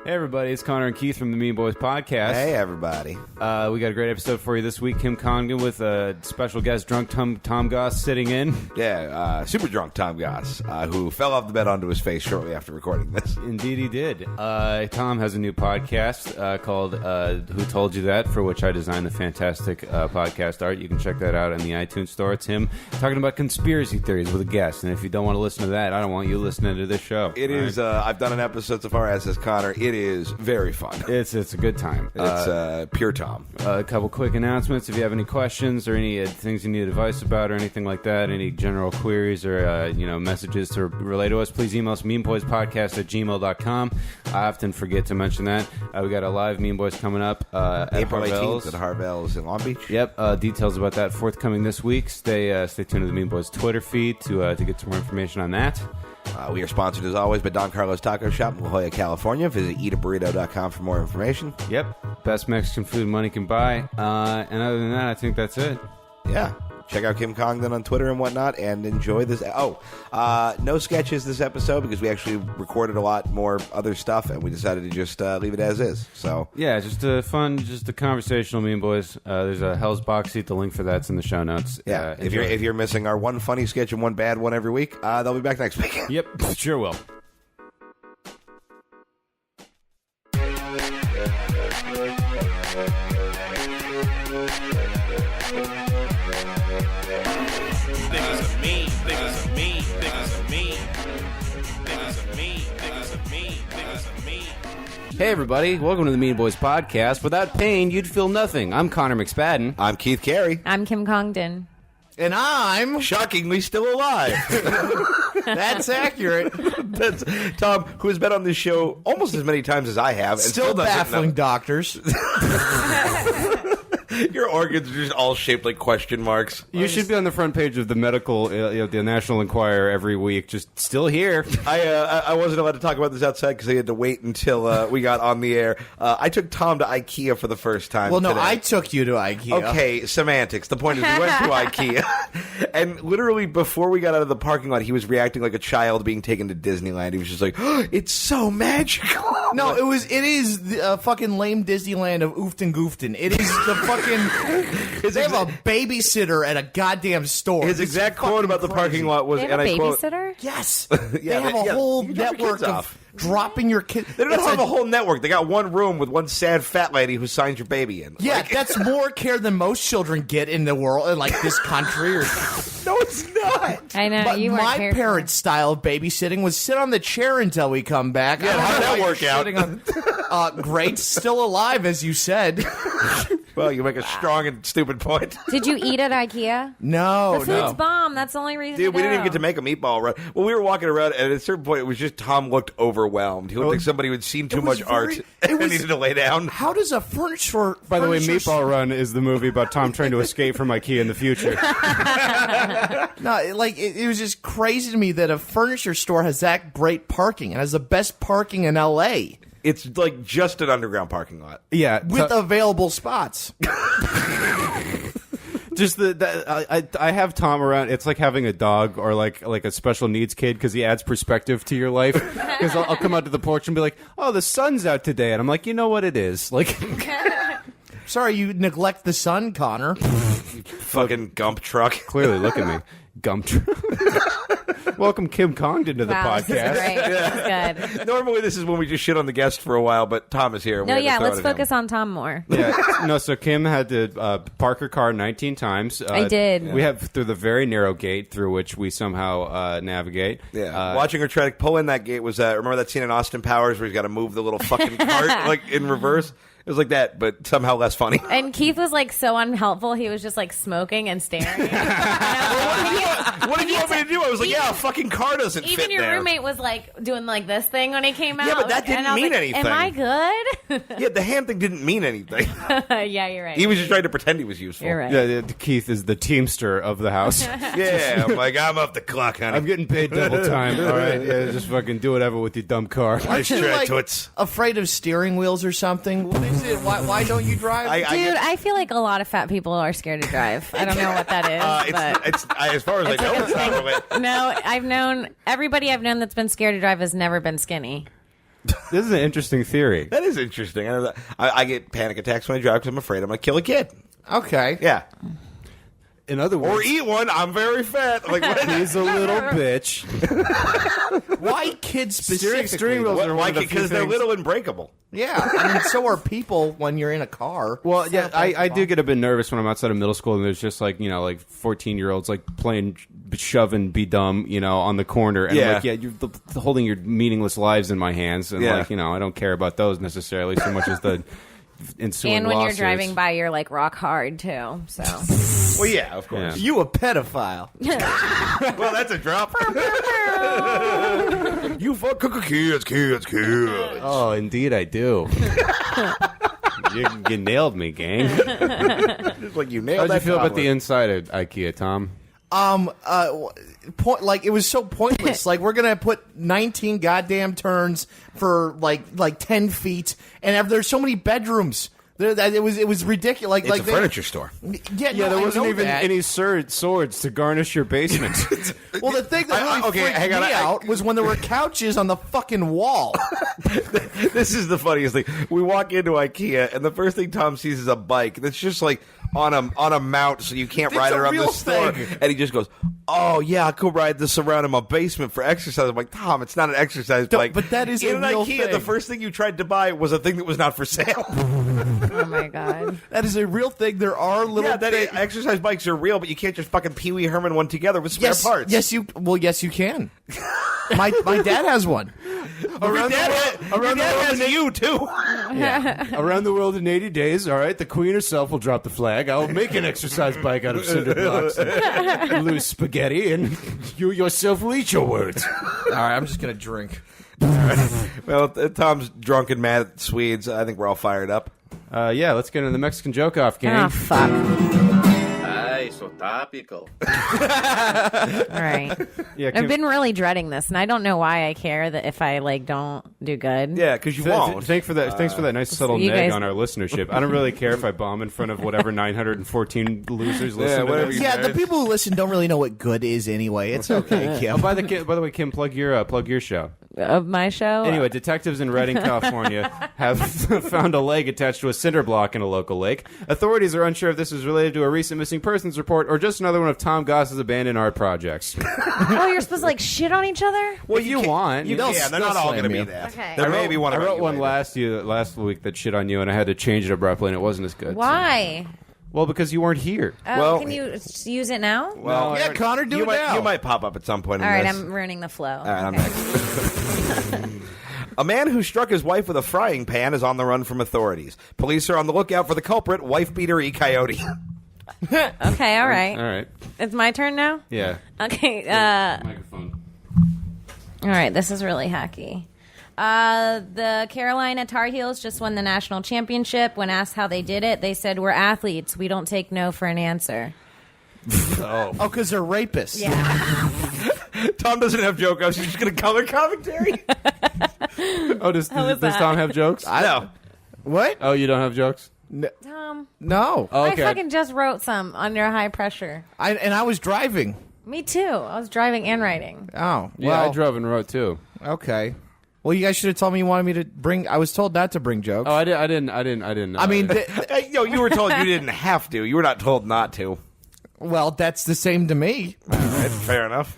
Hey everybody, it's Connor and Keith from the Mean Boys podcast. Hey everybody. We got a great episode for you this week. Kim Congdon with a special guest, drunk Tom Goss, sitting in. Yeah, super drunk Tom Goss, who fell off the bed onto his face shortly after recording this. Indeed he did. Tom has a new podcast called Who Told You That, for which I designed the fantastic podcast art. You can check that out in the iTunes store. It's him talking about conspiracy theories with a guest. And if you don't want to listen to that, I don't want you listening to this show. It is, I've done an episode so far, as has Connor. It is very fun. It's a good time. It's pure Tom. A couple quick announcements. If you have any questions or any things you need advice about or anything like that, any general queries or messages to relay to us, please email us meanboyspodcast@gmail.com. I often forget to mention that. We got a live Mean Boys coming up at April Harvell's. 18th at Harvell's in Long Beach. Yep. Details about that forthcoming this week. Stay tuned to the Mean Boys Twitter feed to get some more information on that. We are sponsored, as always, by Don Carlos Taco Shop in La Jolla, California. Visit eataburrito.com for more information. Yep. Best Mexican food money can buy. And other than that, I think that's it. Yeah. Check out Kim Congdon on Twitter and whatnot, and enjoy this. No sketches this episode because we actually recorded a lot more other stuff, and we decided to just leave it as is. So yeah, just a conversational Mean Boys. There's a Hell's Box Seat. The link for that's in the show notes. Yeah, if you're missing our one funny sketch and one bad one every week, they'll be back next week. Yep, sure will. Hey everybody, welcome to the Mean Boys podcast. Without pain, you'd feel nothing. I'm Connor McSpadden. I'm Keith Carey. I'm Kim Congdon. And I'm shockingly still alive. That's accurate. That's Tom, who has been on this show almost as many times as I have. And still baffling doctors. Your organs are just all shaped like question marks. You should be on the front page of the medical, the National Enquirer every week. Just still here. I wasn't allowed to talk about this outside because I had to wait until we got on the air. I took Tom to IKEA for the first time. Well, no, today. I took you to IKEA. Okay, semantics. The point is, we went to IKEA, and literally before we got out of the parking lot, he was reacting like a child being taken to Disneyland. He was just like, oh, "It's so magical." No, it is the fucking lame Disneyland of Oofton Goofton. It is the fucking. They have a babysitter at a goddamn store. His exact quote about the parking lot was, they have and a I quote, babysitter? Yes. They have a whole network of dropping your kid. They don't have a whole network. They got one room with one sad fat lady who signs your baby in. Yeah, that's more care than most children get in the world, like this country. No, it's not. I know. But you weren't my careful. parents' style of babysitting was sit on the chair until we come back. Yeah, how'd that work out? Great. Still alive, as you said. Well, you make a strong and stupid point. Did you eat at IKEA? No, The food's bomb. That's the only reason. Dude, to we didn't even go. get to make a meatball run. Well, we were walking around, and at a certain point, it was just Tom looked overwhelmed. He looked like somebody who had seen too much art and needed to lay down. How does a furniture... By the way, Meatball Run is the movie about Tom trying to escape from IKEA in the future. No, it was just crazy to me that a furniture store has that great parking and has the best parking in L.A. It's like just an underground parking lot. Yeah, with available spots. Just I have Tom around. It's like having a dog or like a special needs kid because he adds perspective to your life. Because I'll come out to the porch and be like, "Oh, the sun's out today," and I'm like, "You know what it is?" Like, sorry, you neglect the sun, Connor. Fucking gump truck. Clearly, look at me, gump truck. Welcome Kim Congdon to the podcast. This is great. This is good. Normally, this is when we just shit on the guest for a while, but Tom is here. No, yeah, let's focus on Tom more. Yeah, no. So Kim had to park her car 19 times. I did. We have through the very narrow gate through which we somehow navigate. Yeah, watching her try to pull in that gate was remember that scene in Austin Powers where he's got to move the little fucking cart like in reverse. It was like that, but somehow less funny. And Keith was like so unhelpful. He was just like smoking and staring. What did you want me to do? I was like, yeah, a fucking car doesn't fit Even your there. roommate was like doing like this thing when he came out. Yeah, but that didn't and I was mean like, anything. Am I good? Yeah, the hand thing didn't mean anything. Yeah, you're right. He was just trying to pretend he was useful. You're right. Yeah, Keith is the teamster of the house. Yeah, I'm like, I'm off the clock, honey. I'm getting paid double time. All right, yeah, just fucking do whatever with your dumb car. Aren't you like afraid of steering wheels or something? What is it? Why don't you drive? Dude, I feel like a lot of fat people are scared to drive. I don't know what that is. As far as I know, it's not really. No, everybody I've known that's been scared to drive has never been skinny. This is an interesting theory. That is interesting. I get panic attacks when I drive because I'm afraid I'm going to kill a kid. Okay. Yeah. In other words, Or eat one. I'm very fat. Like, what? he's a little bitch. Why kids specifically? Steering wheels are one of the few Because they're things- little and breakable. Yeah, I mean, so are people when you're in a car. Well, yeah, I do get a bit nervous when I'm outside of middle school and there's just like 14-year-olds like playing shove and be dumb, on the corner. And I'm like, you're holding your meaningless lives in my hands. And I don't care about those necessarily so much as the ensuing And when lawsuits. you're driving by, you're like rock hard too. So Well, yeah, of course. Yeah. You a pedophile. Well, that's a drop. You fuck kids. Oh, indeed I do. you nailed me, gang. It's like you nailed How'd you that feel about toddler. the inside of IKEA, Tom? It was so pointless. Like, we're gonna put 19 goddamn turns for like 10 feet, and there's so many bedrooms. It was ridiculous. It's a furniture store. Yeah, There I wasn't know even that. any swords to garnish your basement. Well, the thing that really freaked me out was when there were couches on the fucking wall. This is the funniest thing. We walk into IKEA, and the first thing Tom sees is a bike that's just like on a mount, so you can't It's ride a around the real store. thing. And he just goes, "Oh yeah, I'll go ride this around in my basement for exercise." I'm like, Tom, it's not an exercise bike. but that is in a real IKEA. thing. The first thing you tried to buy was a thing that was not for sale. oh my god. That is a real thing. There are little exercise bikes are real, but you can't just fucking Pee Wee Herman one together with spare parts. Yes, you can. My dad has one. Your dad has you too. Around the world in 80 days, all right, the queen herself will drop the flag. I'll make an exercise bike out of cinder blocks and loose spaghetti, and you yourself will eat your words. All right, I'm just gonna drink. Well, Tom's drunk and mad at Swedes. I think we're all fired up. Yeah, let's get into the Mexican joke-off, gang. Oh fuck. Ay, so topical. All right. Yeah, I've been really dreading this, and I don't know why I care that if I don't do good. Yeah, because you won't. Thanks for that nice subtle you neg guys- on our listenership. I don't really care if I bomb in front of whatever 914 losers listen to whatever this. you Yeah, the people who listen don't really know what good is anyway. It's okay, Kim. Oh, by the way, Kim, plug your show. Of my show. Anyway, detectives in Redding, California have found a leg attached to a cinder block in a local lake. Authorities are unsure if this is related to a recent missing persons report or just another one of Tom Goss's abandoned art projects. Oh, you're supposed to like shit on each other? Well, you want. They're not all going to be that. Okay. There may be one. I about wrote you one later. last week that shit on you, and I had to change it abruptly, and it wasn't as good. Why? Well, because you weren't here. Oh, Well- can you use it now? Well, Yeah, Connor, do you it might, now. You might pop up at some point. All in right, this. I'm ruining the flow. All right, I'm Okay. next. A man who struck his wife with a frying pan is on the run from authorities. Police are on the lookout for the culprit, wife beater E. Coyote. Okay, all right. All right. It's my turn now? Yeah. Okay, Microphone. all right, this is really hacky. The Carolina Tar Heels just won the national championship. When asked how they did it, they said, "We're athletes. We don't take no for an answer." Oh, because they're rapists. Yeah. Tom doesn't have joke ups. He's just going to color commentary. Oh, does was that? Tom have jokes? I know. What? Oh, you don't have jokes? Tom, No. Oh, okay. I fucking just wrote some under high pressure. I was driving. Me too. I was driving and writing. Oh, Yeah, well, I drove and wrote too. okay. Well, you guys should have told me you wanted me to bring. I was told not to bring jokes. Oh, I didn't. I mean, You were told you didn't have to. You were not told not to. well, that's the same to me. All right, fair enough.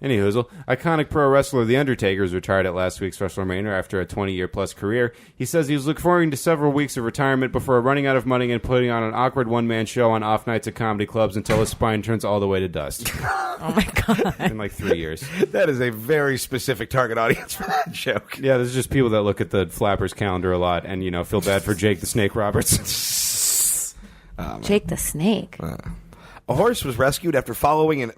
Any hoozle. Iconic pro wrestler The Undertaker is retired at last week's WrestleMania after a 20-year-plus career. He says he was looking forward to several weeks of retirement before running out of money and putting on an awkward one-man show on off nights at comedy clubs until his spine turns all the way to dust. Oh my god. In like 3 years. That is a very specific target audience for that joke. Yeah, there's just people that look at the Flappers calendar a lot and, feel bad for Jake the Snake Roberts. Jake the Snake. A horse was rescued after falling into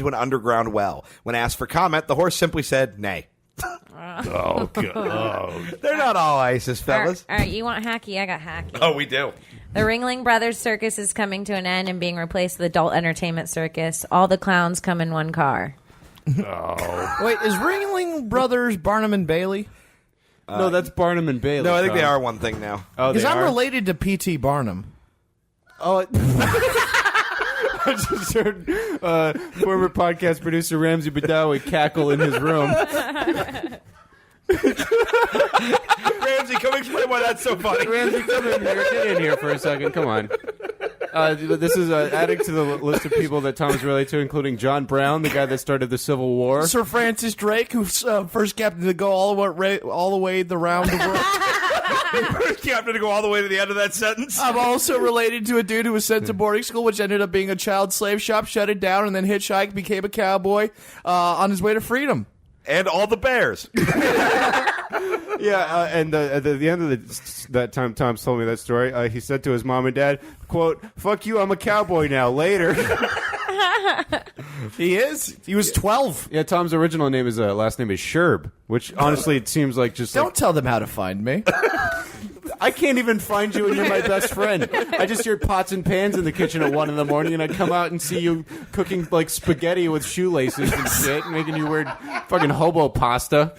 an underground well. When asked for comment, the horse simply said, "Nay." Oh, God. They're not all ISIS, fellas. All right, you want hacky? I got hacky. Oh, we do. The Ringling Brothers Circus is coming to an end and being replaced with Adult Entertainment Circus. All the clowns come in one car. Wait, is Ringling Brothers Barnum and Bailey? No, that's Barnum and Bailey. No, I think Tom. they are one thing now. Oh, Because they I'm are? related to P.T. Barnum. Oh, just heard former podcast producer Ramsey Badawi cackle in his room. Ramsey, come explain why that's so funny. Ramsey, come in here. Get in here for a second. Come on. This is adding to the list of people that Tom is related to, including John Brown, the guy that started the Civil War. Sir Francis Drake, who's first captain to go all the way around the world. First captain to go all the way to the end of that sentence. I'm also related to a dude who was sent to boarding school, which ended up being a child slave shop, shut it down, and then hitchhiked, became a cowboy on his way to freedom. And all the bears. Yeah, and at the end of that time Tom told me that story, he said to his mom and dad, quote, "Fuck you, I'm a cowboy now, later." He is? He was 12. Yeah, Tom's original name is last name is Sherb, which honestly it seems like just Don't tell them how to find me. I can't even find you and you're my best friend. I just hear pots and pans in the kitchen at 1 in the morning and I come out and see you cooking like spaghetti with shoelaces and shit, making you weird fucking hobo pasta.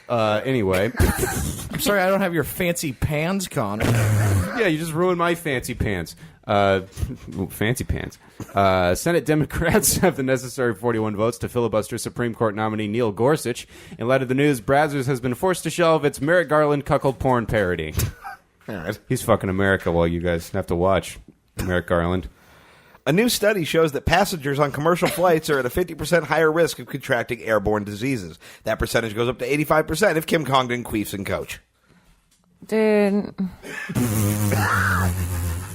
Anyway. I'm sorry I don't have your fancy pans, Connor. Yeah, you just ruined my fancy pants. Fancy pants. Senate Democrats have the necessary 41 votes to filibuster Supreme Court nominee Neil Gorsuch. In light of the news, Brazzers has been forced to shelve its Merrick Garland cuckold porn parody. All right. He's fucking America while you guys have to watch Merrick Garland. A new study shows that passengers on commercial flights are at a 50% higher risk of contracting airborne diseases. That percentage goes up to 85% if Kim Congdon queefs and coach. Dude.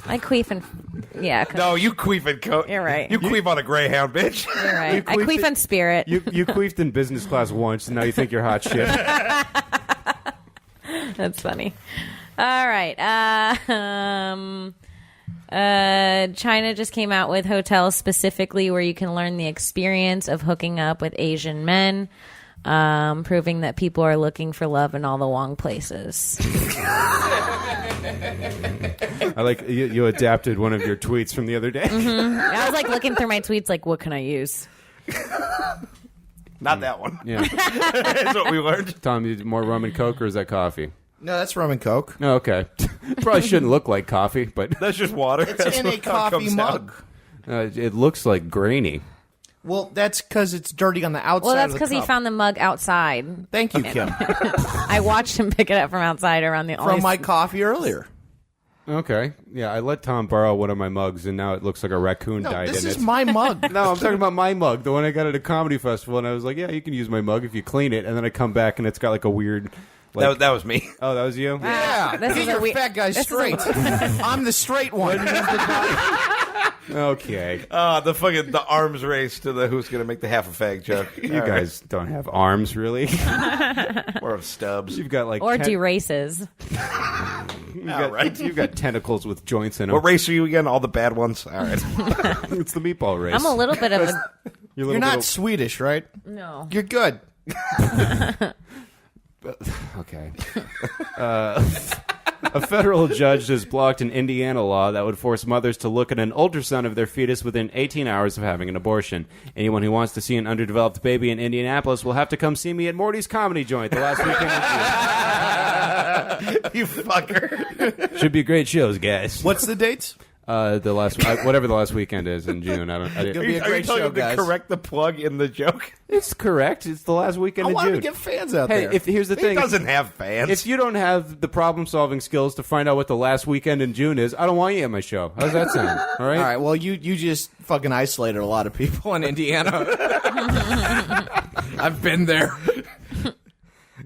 I queef and... Yeah. No, you queef and coach. You're right. You queef on a Greyhound, bitch. You're right. I queef in spirit. You queefed in business class once, and now you think you're hot shit. That's funny. All right. China just came out with hotels specifically where you can learn the experience of hooking up with Asian men, proving that people are looking for love in all the wrong places. I like you adapted one of your tweets from the other day. Mm-hmm. I was like looking through my tweets, like, what can I use? Not that one. Yeah. That's what we learned. Tom, you more rum and coke, or is that coffee? No, that's rum and coke. Oh, okay. Probably shouldn't look like coffee, but That's just water. It's in a coffee mug. It looks like grainy. Well, that's because it's dirty on the outside. Well, that's of the because he cup. found the mug outside. Thank you, Kim. I watched him pick it up from outside around the From my coffee earlier. Okay. Yeah, I let Tom borrow one of my mugs, and now it looks like a raccoon No, died this in is it. my mug. No, I'm talking about my mug, the one I got at a comedy festival, and I was like, yeah, you can use my mug if you clean it, and then I come back, and it's got like a weird... Like, That was me. oh, that was you? Yeah, This get is a your we- fat guy this is a- straight. I'm the straight one. Okay. The arms race to the who's going to make the half a fag joke. You guys don't have arms, really. Or of stubs. You've got like... Or do races. You've got tentacles with joints in them. What race are you again? All the bad ones? All right. It's the meatball race. I'm a little bit of a... You're not Swedish, right? No. You're good. Okay. A federal judge has blocked an Indiana law that would force mothers to look at an ultrasound of their fetus within 18 hours of having an abortion. Anyone who wants to see an underdeveloped baby in Indianapolis will have to come see me at Morty's Comedy Joint the last weekend. You fucker. Should be great shows, guys. What's the dates? The last whatever the last weekend is in June. It'll Are be a you great telling show, him to guys. correct the plug in the joke? It's correct. It's the last weekend I in want June. to get fans out Hey, there. here's the He thing. doesn't have fans. If you don't have the problem-solving skills to find out what the last weekend in June is, I don't want you at my show. How's that sound? All right? All right, well, you just fucking isolated a lot of people in Indiana. I've been there.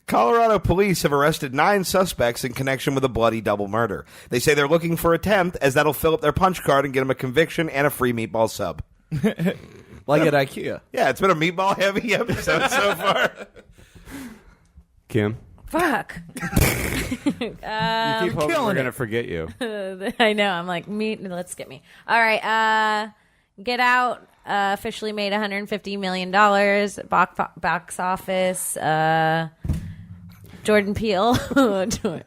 Colorado police have arrested 9 suspects in connection with a bloody double murder. They say they're looking for attempt, as that'll fill up their punch card and get them a conviction and a free meatball sub. Like at IKEA. Yeah, it's been a meatball-heavy episode so far. Kim? Fuck. You keep hoping we're killing going to it. forget you. I know. I'm like, let's get me. All right. Get Out officially made $150 million. Box office. Jordan Peele.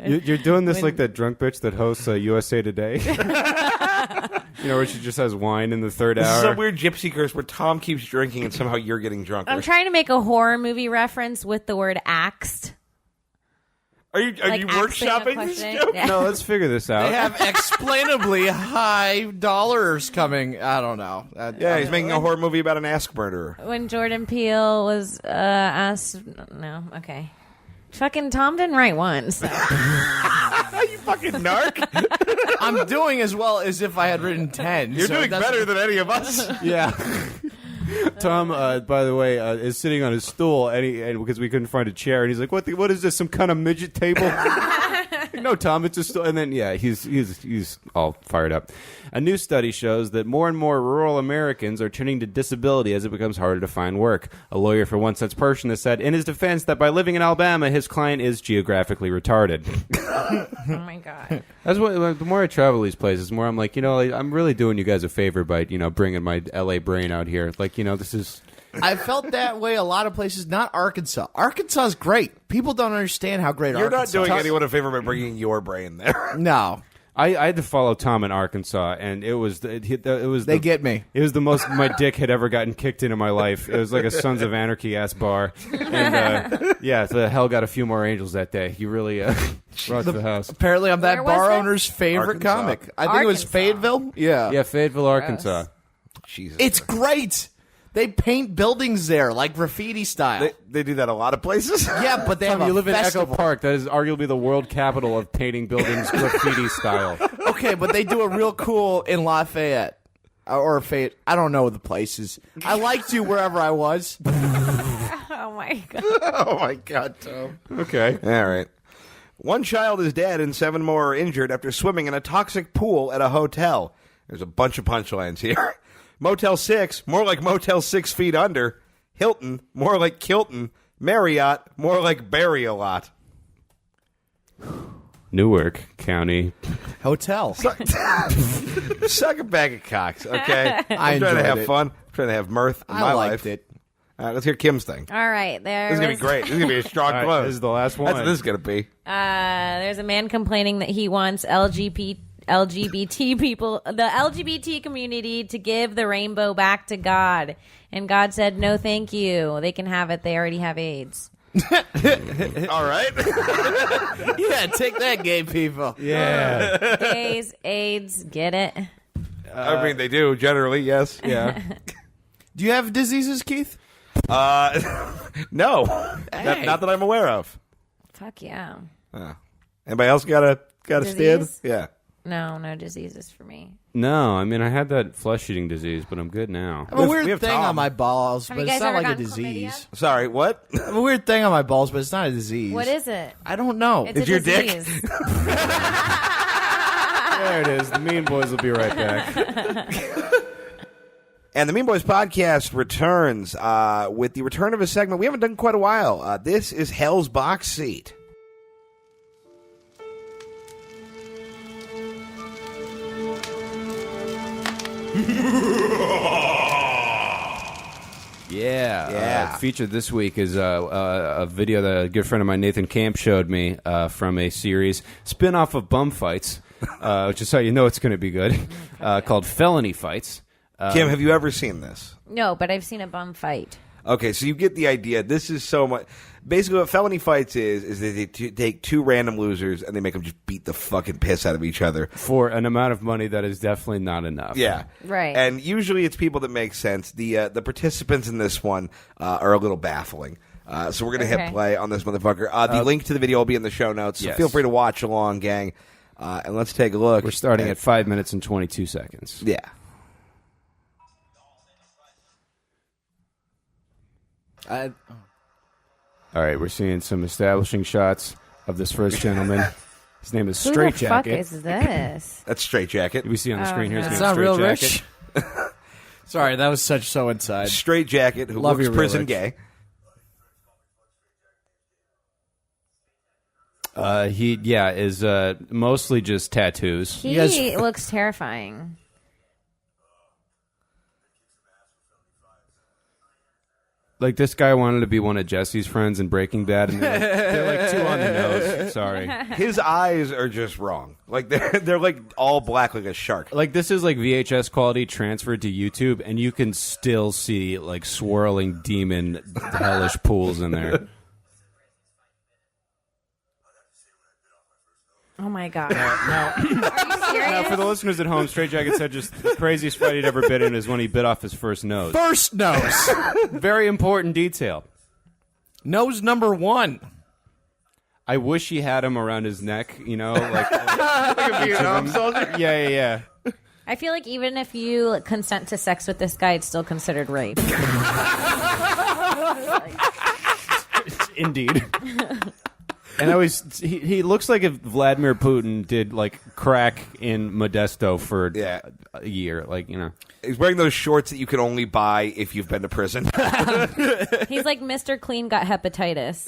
You're doing this like that drunk bitch that hosts USA Today. You know, where she just has wine in the third This is hour. a weird gypsy curse where Tom keeps drinking and somehow you're getting drunker. I'm trying to make a horror movie reference with the word axed. Are you workshopping this joke? Yeah. No, let's figure this out. They have explainably high dollars coming. I don't know. Yeah, he's making a horror movie about an ask murderer. When Jordan Peele was asked, no, okay. Fucking Tom didn't write one. So. You fucking narc. I'm doing as well as if I had written 10. You're doing better than any of us. Yeah. Tom, by the way, is sitting on his stool, and because we couldn't find a chair, and he's like, "What is this? Some kind of midget table?" No, Tom, it's just. And then he's all fired up. A new study shows that more and more rural Americans are turning to disability as it becomes harder to find work. A lawyer for one such person has said in his defense that by living in Alabama, his client is geographically retarded. Oh my god. That's what. The more I travel these places, the more I'm like, I'm really doing you guys a favor by, bringing my LA brain out here. Like, this is. I felt that way a lot of places, not Arkansas. Arkansas is great. People don't understand how great You're Arkansas not is. doing anyone a favor by bringing your brain there. No. I had to follow Tom in Arkansas, and it was They get me. It was the most my dick had ever gotten kicked in my life. It was like a Sons of Anarchy ass bar, and the hell got a few more angels that day. You really brought to the house. Apparently, I'm that Where was bar this? owner's favorite Arkansas. comic. I think it was Arkansas. Fayetteville. Yeah. Yeah, Fayetteville, Arkansas. Jesus. It's great. They paint buildings there, like graffiti style. They do that a lot of places. Yeah, but they Tom, have you a live in festival. Echo Park. That is arguably the world capital of painting buildings graffiti style. Okay, but they do it real cool in Lafayette. Or Fayette. I don't know the places. I liked you wherever I was. Oh my god. Oh my God, Tom. Okay. All right. One child is dead and 7 more are injured after swimming in a toxic pool at a hotel. There's a bunch of punchlines here. Motel 6, more like Motel 6 Feet Under. Hilton, more like Kilton. Marriott, more like Bury-A-Lot. Newark County. Hotel. Suck a bag of cocks, okay? I I'm trying to enjoyed have it. fun. I'm trying to have mirth in I my liked life. it. All right, let's hear Kim's thing. All right, This is going to be great. This is going to be a strong All right, close. this is the last one. That's what this is going to be. There's a man complaining that he wants LGBT people, the LGBT community, to give the rainbow back to God. And God said, no, thank you. They can have it. They already have AIDS. All right. Yeah, take that, gay people. Yeah. Gays, AIDS, get it? I mean, they do, generally, yes. Yeah. Do you have diseases, Keith? No. Not that I'm aware of. Fuck yeah. Anybody else got a stand? Disease? Yeah. No diseases for me. No, I mean, I had that flesh-eating disease, but I'm good now. I have a We weird have thing Tom. on my balls, Have but you it's guys not ever like a gotten disease. Sorry, what? I have a weird thing on my balls, but it's not a disease. What is it? I don't know. It's It's a your dick? disease. There it is. The Mean Boys will be right back. And the Mean Boys podcast returns with the return of a segment we haven't done in quite a while. This is Hell's Box Seat. Yeah. Featured this week is a video that a good friend of mine, Nathan Camp, showed me from a series spin-off of Bum Fights, which is how you know it's going to be good, called Felony Fights. Kim, have you ever seen this? No, but I've seen a bum fight. Okay, so you get the idea. This is so much. Basically, what Felony Fights is they take 2 random losers and they make them just beat the fucking piss out of each other. For an amount of money that is definitely not enough. Yeah. Right. And usually it's people that make sense. The participants in this one are a little baffling. So we're going to hit play on this motherfucker. The link to the video will be in the show notes, so Yes. feel free to watch along, gang. And let's take a look. We're starting at 5 minutes and 22 seconds. Yeah. All right, we're seeing some establishing shots of this first gentleman. His name is Who Straight the fuck Jacket. is this? That's Straight Jacket. We see on the screen here. His no. name's It's not Straight real Jacket. rich. Sorry, that was so inside. Straight Jacket, who Love looks you, real prison rich. gay. He is mostly just tattoos. He guys- looks terrifying. Like, this guy wanted to be one of Jesse's friends in Breaking Bad, and they're like too on the nose. Sorry. His eyes are just wrong. Like they're like all black like a shark. Like, this is like VHS quality transferred to YouTube, and you can still see like swirling demon hellish pools in there. Oh my god. Now, Are you serious? for the listeners at home, Straight Jacket said just the craziest fight he'd ever been in is when he bit off his first nose. First nose. Very important detail. Nose number 1. I wish he had him around his neck, like Like a Vietnam soldier. yeah. I feel like even if you consent to sex with this guy, it's still considered rape. Indeed. And he looks like if Vladimir Putin did like crack in Modesto for a year, He's wearing those shorts that you can only buy if you've been to prison. He's like Mr. Clean got hepatitis.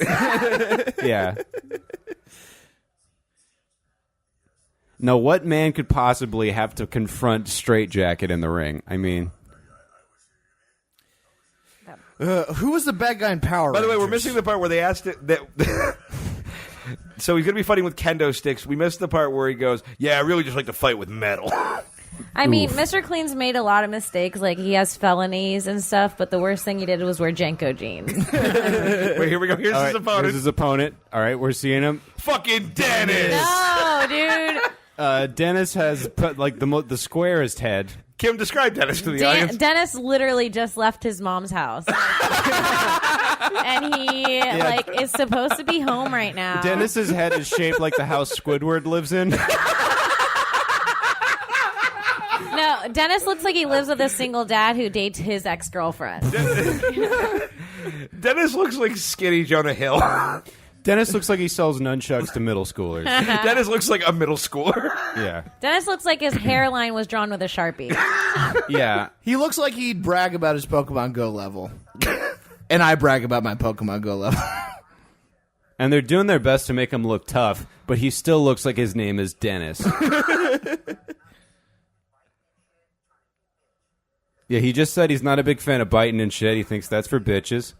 Yeah. Now, what man could possibly have to confront Straight Jacket in the ring? I mean, Who was the bad guy in Power By the way, we're Rangers? missing the part where they asked it that. So he's going to be fighting with kendo sticks. We missed the part where he goes, "Yeah, I really just like to fight with metal." I mean, Mr. Clean's made a lot of mistakes. Like, he has felonies and stuff, but the worst thing he did was wear Jenko jeans. Wait, here we go. Here's all his right, opponent. here's his opponent. All right, we're seeing him. Fucking Dennis. No, dude. Dennis has put like the squarest head. Kim, describe Dennis to the audience. Dennis literally just left his mom's house. And he is supposed to be home right now. Dennis's head is shaped like the house Squidward lives in. No, Dennis looks like he lives with a single dad who dates his ex-girlfriend. Dennis looks like skinny Jonah Hill. Dennis looks like he sells nunchucks to middle schoolers. Dennis looks like a middle schooler. Yeah. Dennis looks like his hairline was drawn with a Sharpie. Yeah. He looks like he'd brag about his Pokemon Go level. And I brag about my Pokemon Go level. And they're doing their best to make him look tough, but he still looks like his name is Dennis. Yeah, he just said he's not a big fan of biting and shit. He thinks that's for bitches.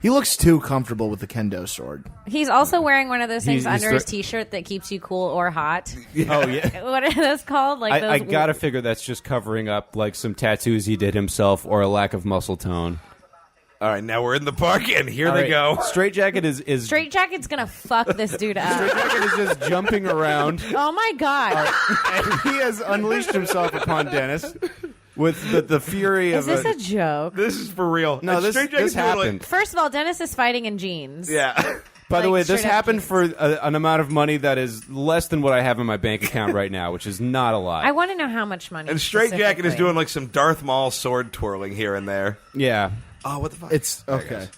He looks too comfortable with the kendo sword. He's also wearing one of those things He's under his t-shirt that keeps you cool or hot. Oh, yeah. What are those called? Like I those gotta figure that's just covering up like some tattoos he did himself or a lack of muscle tone. All right, now we're in the park, and here All they right, go. Straight Jacket is Straight Jacket's gonna fuck this dude up. Straight Jacket is just jumping around, Oh my god! and he has unleashed himself upon Dennis with the fury Is of this a joke? This is for real. No, And this Straight Jacket's doing, like- happened. First of all, Dennis is fighting in jeans. yeah. By the like, way, this straight up happened jeans. for an amount of money that is less than what I have in my bank account right now, which is not a lot. I want to know how much money. And Straight Jacket is specifically. doing like some Darth Maul sword twirling here and there. Yeah. Oh, what the fuck? It's There it okay. goes.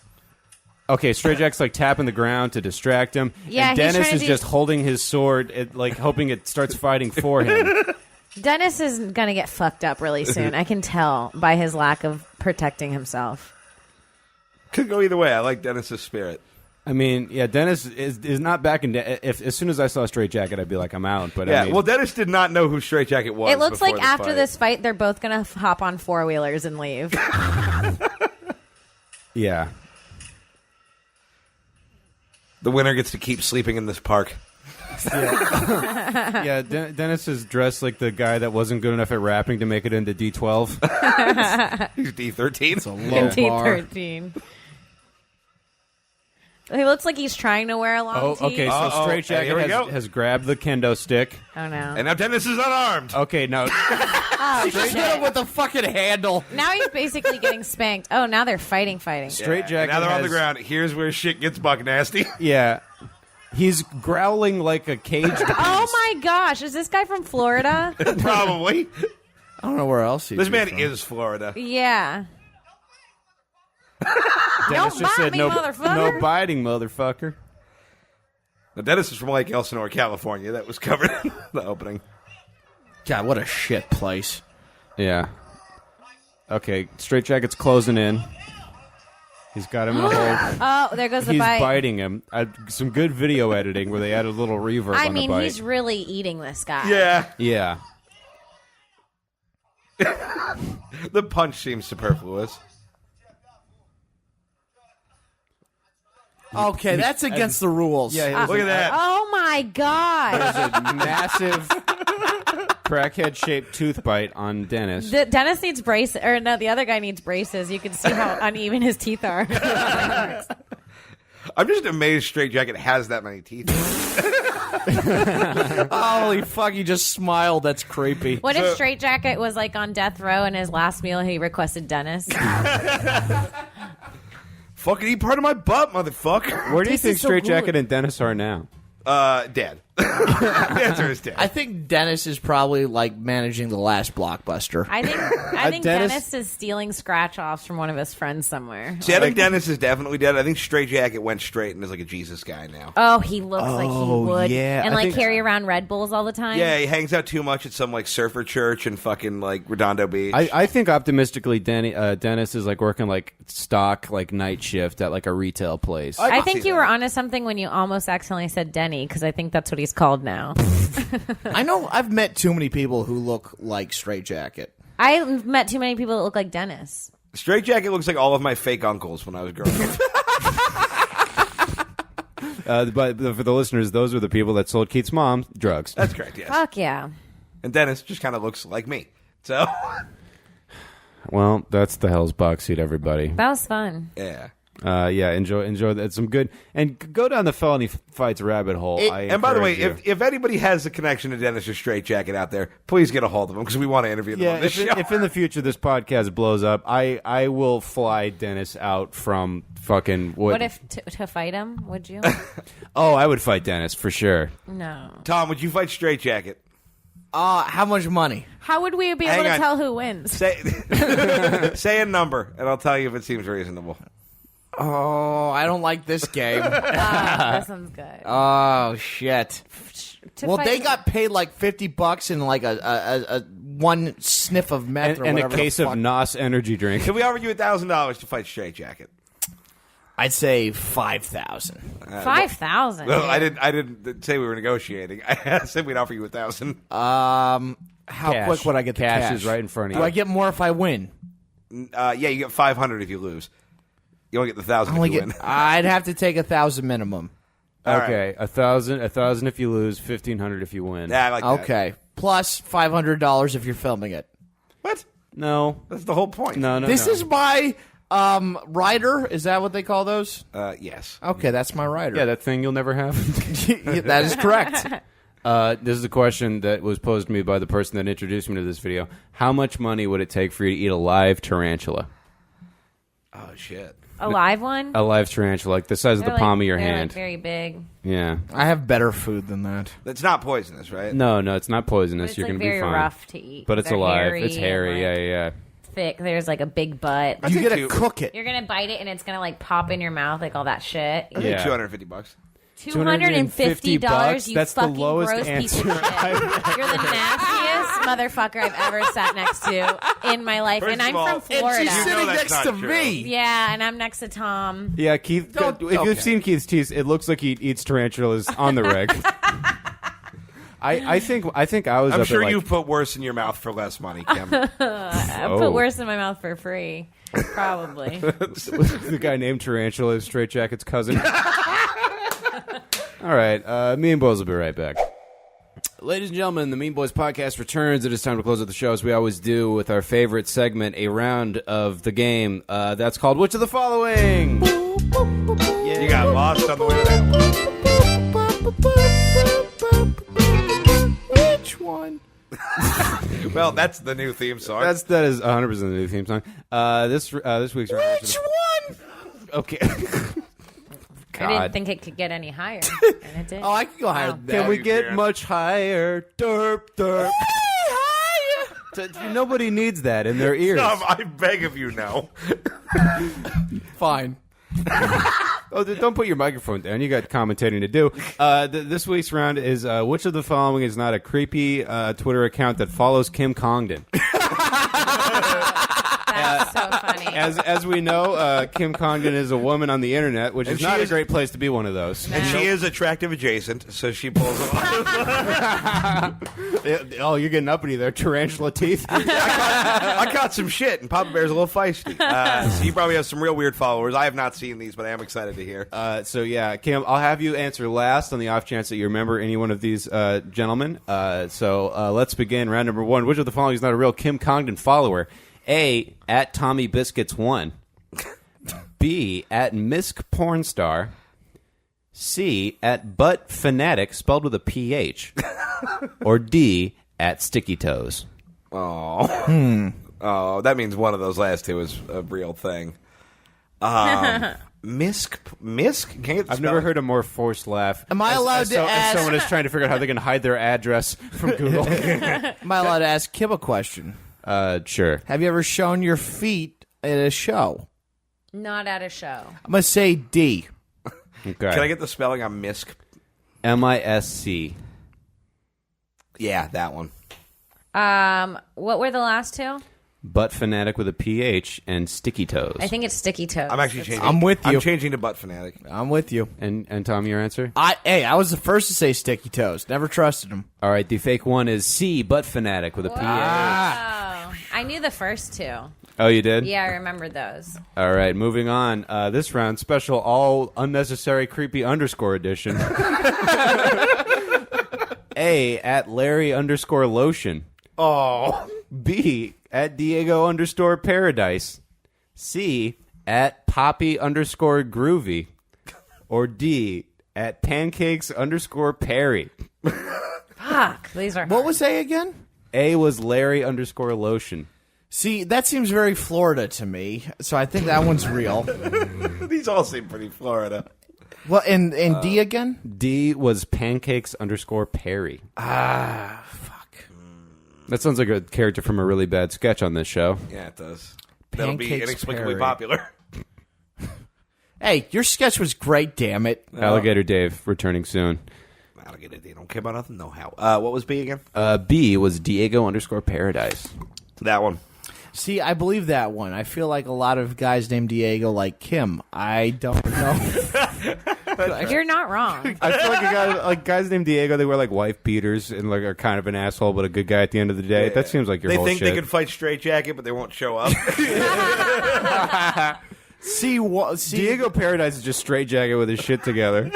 Okay, Straight Jack's like tapping the ground to distract him. Yeah, and he's Dennis trying is to just holding his sword, like hoping it starts fighting for him. Dennis is gonna get fucked up really soon. I can tell by his lack of protecting himself. Could go either way. I like Dennis's spirit. I mean, yeah, Dennis is not back in. As soon as I saw Straight Jacket, I'd be like, I'm out. But Yeah, I mean, well, Dennis did not know who Straight Jacket was. It looks before like the after fight. this fight, they're both gonna hop on 4-wheelers and leave. yeah. The winner gets to keep sleeping in this park. Yeah, Dennis is dressed like the guy that wasn't good enough at rapping to make it into D12. He's D13. It's a low bar. T13. He looks like he's trying to wear a long Oh, tee. okay, so Uh-oh. Straight Hey, here we Jacket go. has grabbed the kendo stick. Oh no! And now Dennis is unarmed. Okay, now Oh, Just hit shit. him with the fucking handle. Now he's basically getting spanked. Oh, now they're fighting. Straight Yeah, Jacket Now they're on the has- ground. Here's where shit gets buck nasty. Yeah. He's growling like a caged beast. Oh my gosh, is this guy from Florida? Probably. I don't know where else he's This man from. is Florida. Yeah. Dennis Don't just bite said me, no, motherfucker." no biting, motherfucker. Now, Dennis is from Lake Elsinore, California. That was covered in the opening. God, what a shit place. Yeah. Okay, Straight Jacket's closing in. He's got him in a hold. Oh, there goes the He's bite. biting him. Some good video editing where they added a little reverb I on mean, the bite. he's really eating this guy. Yeah. Yeah. The punch seems superfluous. Okay, that's against the rules. Yeah, Look at that. Oh my god. there's a massive crackhead-shaped tooth bite on Dennis. Dennis needs braces, or no, the other guy needs braces. You can see how uneven his teeth are. I'm just amazed Straight Jacket has that many teeth. Holy fuck! You just smiled. That's creepy. What if Straight Jacket was like on death row and his last meal he requested Dennis? Fucking eat part of my butt, motherfucker. Where do you This think is so Straight good. Jacket and Dennis are now? Dead. The answer is dead. I think Dennis is probably like managing the last blockbuster. I think Dennis- Dennis is stealing scratch offs from one of his friends somewhere. See, I think Dennis is definitely dead. I think Straight Jacket went straight and is like a Jesus guy now. Oh, he looks like he would. yeah, And I like think- carry around Red Bulls all the time. Yeah, he hangs out too much at some like surfer church in fucking like Redondo Beach. I think optimistically, Dennis is like working like stock like night shift at like a retail place. I can think see you that. were onto something when you almost accidentally said Denny, because I think that's what he's called now. I know I've met too many people who look like Straight Jacket. I've met too many people that look like Dennis. Straight Jacket looks like all of my fake uncles when I was growing up. But for the listeners, those were the people that sold Keith's mom drugs. That's correct, yes. Fuck yeah. And Dennis just kind of looks like me. So, Well, that's the Hell's Box Seat, everybody. That was fun. yeah. Yeah, enjoy that. Some good, and go down the felony fights rabbit hole. And by the way, encourage you. if anybody has a connection to Dennis or Straight Jacket out there, please get a hold of him because we want to interview them on this show. if in the future this podcast blows up, I will fly Dennis out from fucking What if to fight him? Would you? Oh, I would fight Dennis for sure. No. Tom, would you fight Straight Jacket? How much money? How would we be able Hang to on. tell who wins? Say a number, and I'll tell you if it seems reasonable. Oh, I don't like this game. That sounds good. Oh shit. To Well, fight they him- got paid like $50 and like a one sniff of meth or And a whatever. case the of fuck. NOS energy drink. Can we offer you $1,000 to fight Straight Jacket? I'd say 5,000. 5,000. Well, I didn't say we were negotiating. I said we'd offer you $1,000. How Cash. quick would I get the Cash cash? is right in front of Do you. I get more if I win? Yeah, you get $500 if you lose. You only get the $1,000 if you win. I'd have to take 1,000 minimum. All Okay, 1,000 if you lose, 1,500 if you win. Yeah, I like that. Okay. Plus $500 if you're filming it. What? No, That's the whole point. no. This is my rider. Is that what they call those? Yes. Okay, that's my rider. Yeah, that thing you'll never have. Yeah, that is correct. This is a question that was posed to me by the person that introduced me to this video. How much money would it take for you to eat a live tarantula? Oh, shit. A live one? A live tarantula, like the size of the They're palm of your they're hand. Like very big. Yeah. I have better food than that. That's not poisonous, right? No, it's not poisonous. It's You're like going to be very fine. rough to eat. But it's They're alive. It's and, hairy. like, Yeah. thick. There's like a big butt. You think get to you- cook it. You're gonna bite it and it's gonna like pop in your mouth like all that shit. I think Yeah. $250. $250. You That's the fucking lowest gross piece of answer shit. You're the nastiest motherfucker I've ever sat next to in my life, First and I'm of all- from And Florida. she's You know sitting that's next not to true. me. Yeah, and I'm next to Tom. Yeah, Keith. Don't- If okay. you've seen Keith's teeth, it looks like he eats tarantulas on the reg. I think I was. I'm up sure at like, you put worse in your mouth for less money, Kim. I Oh. put worse in my mouth for free, probably. the guy named Tarantula is Straight Jacket's cousin. All right, me and Boys will be right back. Ladies and gentlemen, the Mean Boys podcast returns. It is time to close out the show, as we always do, with our favorite segment, a round of the game. That's called Which of the Following? You got lost on the way to that Which one? one. Well, that's the new theme song. That is 100% the new theme song. This week's round. Which one? Okay. I didn't think it could get any higher, and it did. Oh, I can go higher than that. Can we you get can. much higher? Derp, derp. Nobody needs that in their ears. Tom, I beg of you, no. Fine. Oh, don't put your microphone down. You got commentating to do. This week's round is which of the following is not a creepy Twitter account that follows Kim Congdon? That's so funny. As we know, Kim Congdon is a woman on the internet, which is she not a is- great place to be one of those. And she is attractive adjacent, so she pulls a lot. Oh, you're getting uppity there. Tarantula teeth. I caught some shit, and Papa Bear's a little feisty. So you probably have some real weird followers. I have not seen these, but I am excited to hear. So yeah, Kim, I'll have you answer last on the off chance that you remember any one of these gentlemen. So let's begin. Round number one. Which of the following is not a real Kim Congdon follower? A, at Tommy Biscuits 1. B, at Misk Pornstar. C, at butt fanatic, spelled with a PH. Or D, at sticky toes. Oh. Oh, that means one of those last two is a real thing. Misk? I've never heard a more forced laugh. Am I allowed to ask? As someone is trying to figure out how they can hide their address from Google. Am I allowed to ask Kim a question? Sure. Have you ever shown your feet at a show? Not at a show. I'm going to say D. Okay. Can I get the spelling on Misk? MISC. Yeah, that one. What were the last two? Butt fanatic with a PH and sticky toes. I think it's sticky toes. I'm actually changing. I'm with you. I'm changing to butt fanatic. I'm with you. And Tom, your answer? I was the first to say sticky toes. Never trusted him. All right, the fake one is C, butt fanatic with a PH. Oh, I knew the first two. Oh, you did? Yeah, I remembered those. All right, moving on. This round, special all unnecessary creepy underscore edition. A, at Larry underscore lotion. Oh. B, at Diego underscore paradise. C, at Poppy underscore groovy. Or D, at pancakes underscore Perry. Fuck, these are. What was A again? A was Larry underscore lotion. See, that seems very Florida to me, so I think that one's real. These all seem pretty Florida. Well, and D again? D was pancakes underscore Perry. Fuck. That sounds like a character from a really bad sketch on this show. Yeah, it does. That'll be Pancakes inexplicably Perry. popular. Hey, your sketch was great, damn it. Alligator Dave returning soon. Alligator, they don't care about nothing. No how. What was B again? B was Diego underscore paradise. That one. See, I believe that one. I feel like a lot of guys named Diego like Kim. I don't know. You're not wrong. I feel like guys named Diego, they wear like wife beaters and like are kind of an asshole, but a good guy at the end of the day. That seems like your They whole think shit. they can fight straight jacket, but they won't show up. See, Diego Paradise is just straight jacket with his shit together.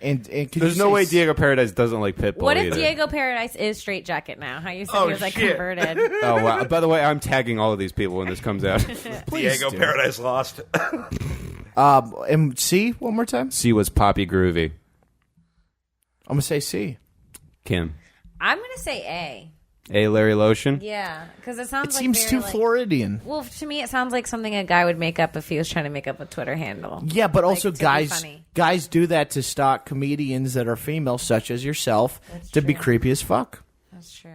and could There's you no say way Diego Paradise doesn't like Pitbull What if either. Diego Paradise is straight jacket now? How you said Oh, he was like shit. converted. Oh, wow. By the way, I'm tagging all of these people when this comes out. Diego do. Paradise Lost. And C one more time? C was Poppy Groovy. I'm going to say C. Kim. I'm gonna say A. A, Larry Lotion. Yeah, because it sounds It like seems very, too like, Floridian. Well, to me, it sounds like something a guy would make up if he was trying to make up a Twitter handle. Yeah, but also to be guys funny. do that to stock comedians that are female, such as yourself, to be true. creepy as fuck. That's true.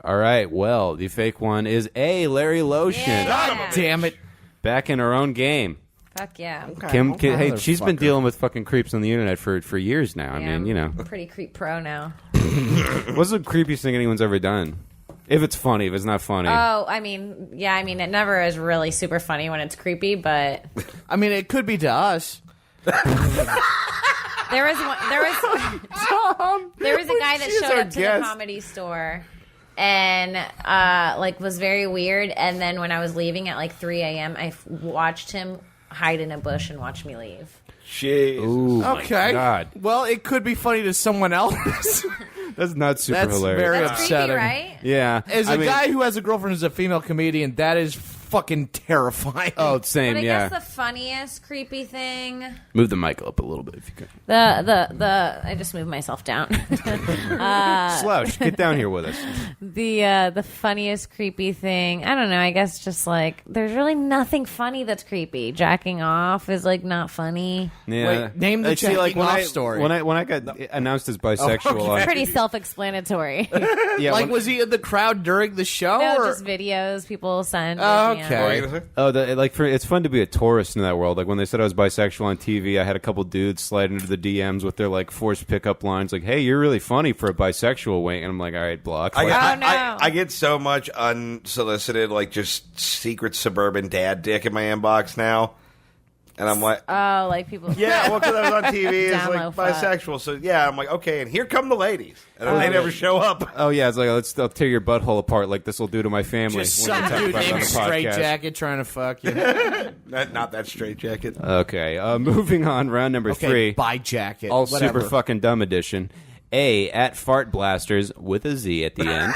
All right. Well, the fake one is A, Larry Lotion. Yeah. Damn it. Back in her own game. Fuck yeah. Kim, hey, she's been Motherfucker. dealing with fucking creeps on the internet for years now. I Yeah, mean, you know. I'm pretty creep pro now. What's the creepiest thing anyone's ever done? If it's funny, if it's not funny. Oh, I mean, it never is really super funny when it's creepy, but I mean, it could be to us. there was a guy that She's showed our up to guest. the comedy store and was very weird, and then when I was leaving at like 3 a.m. I watched him hide in a bush and watch me leave. Jeez. Ooh, Okay. my God. Well, it could be funny to someone else. That's not super That's hilarious. very That's creepy, upsetting. right? Yeah. As I a mean- guy who has a girlfriend who's a female comedian, that is fucking terrifying. Oh, same, But I yeah. guess the funniest creepy thing, Move the mic up a little bit if you could. I just moved myself down. Slouch, get down here with us. The funniest creepy thing, I don't know. I guess just like there's really nothing funny that's creepy. Jacking off is like not funny. Yeah. Wait, name the jacking when off I, story. When I got announced as bisexual, on, Pretty self-explanatory. yeah, Like, when- was he in the crowd during the show? No, or? just videos people send. Oh, yeah. okay. What were you gonna say? it's fun to be a tourist in that world. Like when they said I was bisexual on TV, I had a couple dudes slide into the DMs with their like forced pickup lines, like, "Hey, you're really funny for a bisexual wink," and I'm like, "All right, block." Like, Oh, no. I get so much unsolicited, like just secret suburban dad dick in my inbox now, and I'm like, Oh, like people. yeah, well, because I was on TV as Down low like fuck. bisexual, so yeah, I'm like, okay, and here come the ladies, and then they never show up. oh yeah, it's like I'll tear your butthole apart like this will do to my family. Just when I some talk dude about it on named the Straight podcast. Jacket trying to fuck you. Not that straight jacket. Okay, moving on. Round number Okay, 3. by jacket. All whatever. super fucking dumb edition. A, at fart blasters with a Z at the end.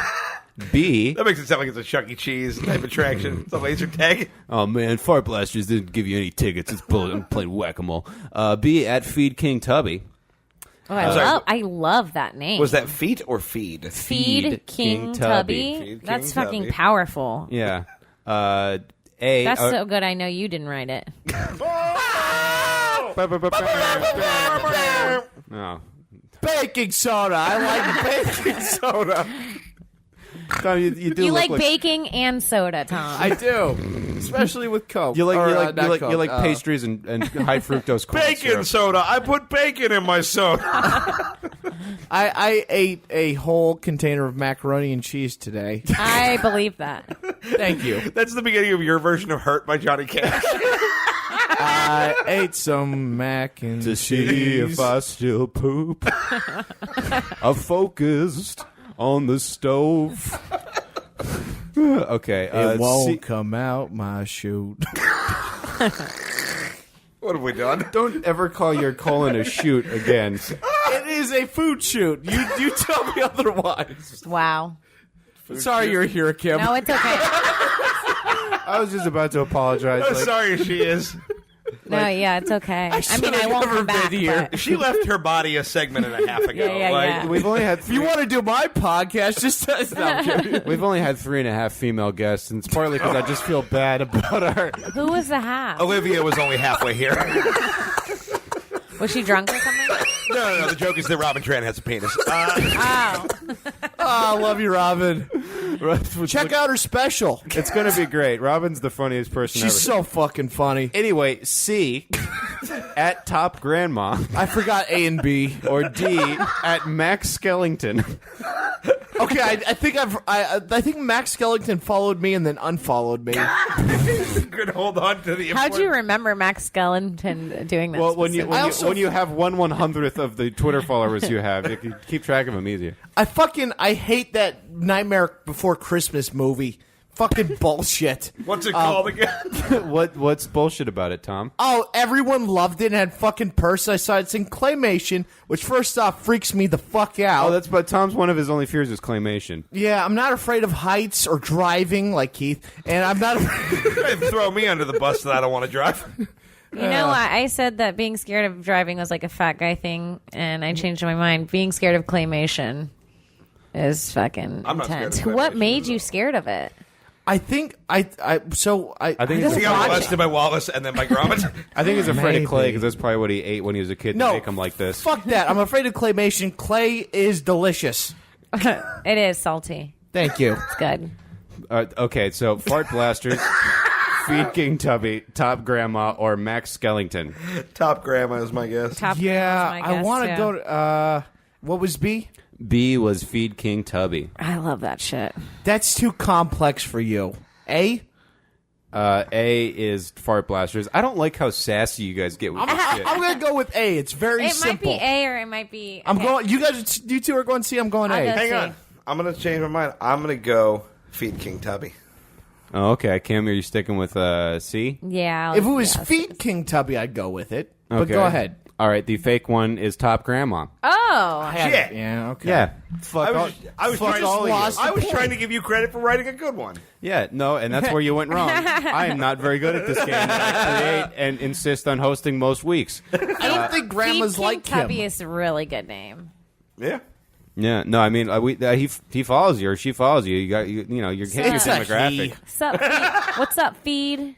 B. That makes it sound like it's a Chuck E. Cheese type attraction. It's a laser tag. Oh man, Fart Blasters didn't give you any tickets. It's played whack-a-mole. B. At Feed King Tubby. Oh, sorry. I love that name. Was that feet or feed? Feed King Tubby? Feed That's King fucking Tubby. powerful. Yeah. A. That's so good. I know you didn't write it. No. Baking soda. I like baking soda. Tom, you do You look like baking and soda, Tom. I do, especially with Coke. You like Or, you not like Coke, pastries and high fructose corn Bacon syrup. soda. I put bacon in my soda. I ate a whole container of macaroni and cheese today. I believe that. Thank you. That's the beginning of your version of "Hurt" by Johnny Cash. I ate some mac and To see cheese. if I still poop. I'm focused on the stove. Okay. It won't C. come out my chute. What have we done? Don't ever call your colon a shoot again. It is a food shoot. You tell me otherwise. Wow. Sorry you're here, Kim. No, it's okay. I was just about to apologize. I'm like- sorry she is. No, yeah, it's okay. I mean, I won't never come back. been here. But She left her body a segment and a half ago. Yeah, yeah. We've only had If you want to do my podcast, just no, I'm kidding. We've only had 3.5 female guests, and it's partly because I just feel bad about our. who was the half? Olivia was only halfway here. Was she drunk or something? No. The joke is that Robin Tran has a penis. Oh. Oh, I love you, Robin. Check out her special. It's going to be great. Robin's the funniest person ever. She's so fucking funny. Anyway, C. At Top Grandma. I forgot A and B. Or D. At Max Skellington. Okay, I think I think Max Skellington followed me and then unfollowed me. Could hold on to the. How'd you remember Max Skellington doing that? Well, when specifically? you have 1/100th of the Twitter followers you have, you can keep track of them easier. I hate that Nightmare Before Christmas movie. Fucking bullshit. What's it called again? What's bullshit about it, Tom? Oh, everyone loved it and had fucking purse. I saw it's in claymation, which first off freaks me the fuck out. Oh, but Tom's one of his only fears is claymation. Yeah, I'm not afraid of heights or driving like Keith, and I'm not. Throw me under the bus that I don't want to drive. You know, I said that being scared of driving was like a fat guy thing, and I changed my mind. Being scared of claymation is fucking I'm not scared intense. of What claymation, made you scared of it? I think I think it's He got Watch molested by Wallace and then by Gromit. I think he's afraid Maybe. of clay because that's probably what he ate when he was a kid No, to make him like this. Fuck that. I'm afraid of claymation. Clay is delicious. It is salty. Thank you. It's good. Okay, so Fart Blasters, Feed King Tubby, Top Grandma, or Max Skellington. Top grandma is my guess. Top Yeah, grandma's my I guess, want to too. go to. What was B? B was Feed King Tubby. I love that shit. That's too complex for you. A? A is Fart Blasters. I don't like how sassy you guys get with this shit. I'm gonna go with A. It's very It simple. might be A or it might be. I'm okay. going. You two are going C. I'm going I'll A. go Hang C. on. I'm going to change my mind. I'm going to go Feed King Tubby. Oh, okay. Kim, are you sticking with C? Yeah. If it was yeah. Feet King Tubby, I'd go with it. But Okay. go ahead. All right, the fake one is Top Grandma. Oh. Shit. Yeah. Okay. Yeah. Fuck I was Fuck trying all of you. I was trying to give you credit for writing a good one. Yeah, no, and that's where you went wrong. I am not very good at this game that I create and insist on hosting most weeks. I don't think grandmas Feed like King Tubby him. is a really good name. Yeah. Yeah, no, I mean, he follows you or she follows you. You got you know you're hitting your It's a demographic. he. Sup, Feed? What's up, Feed?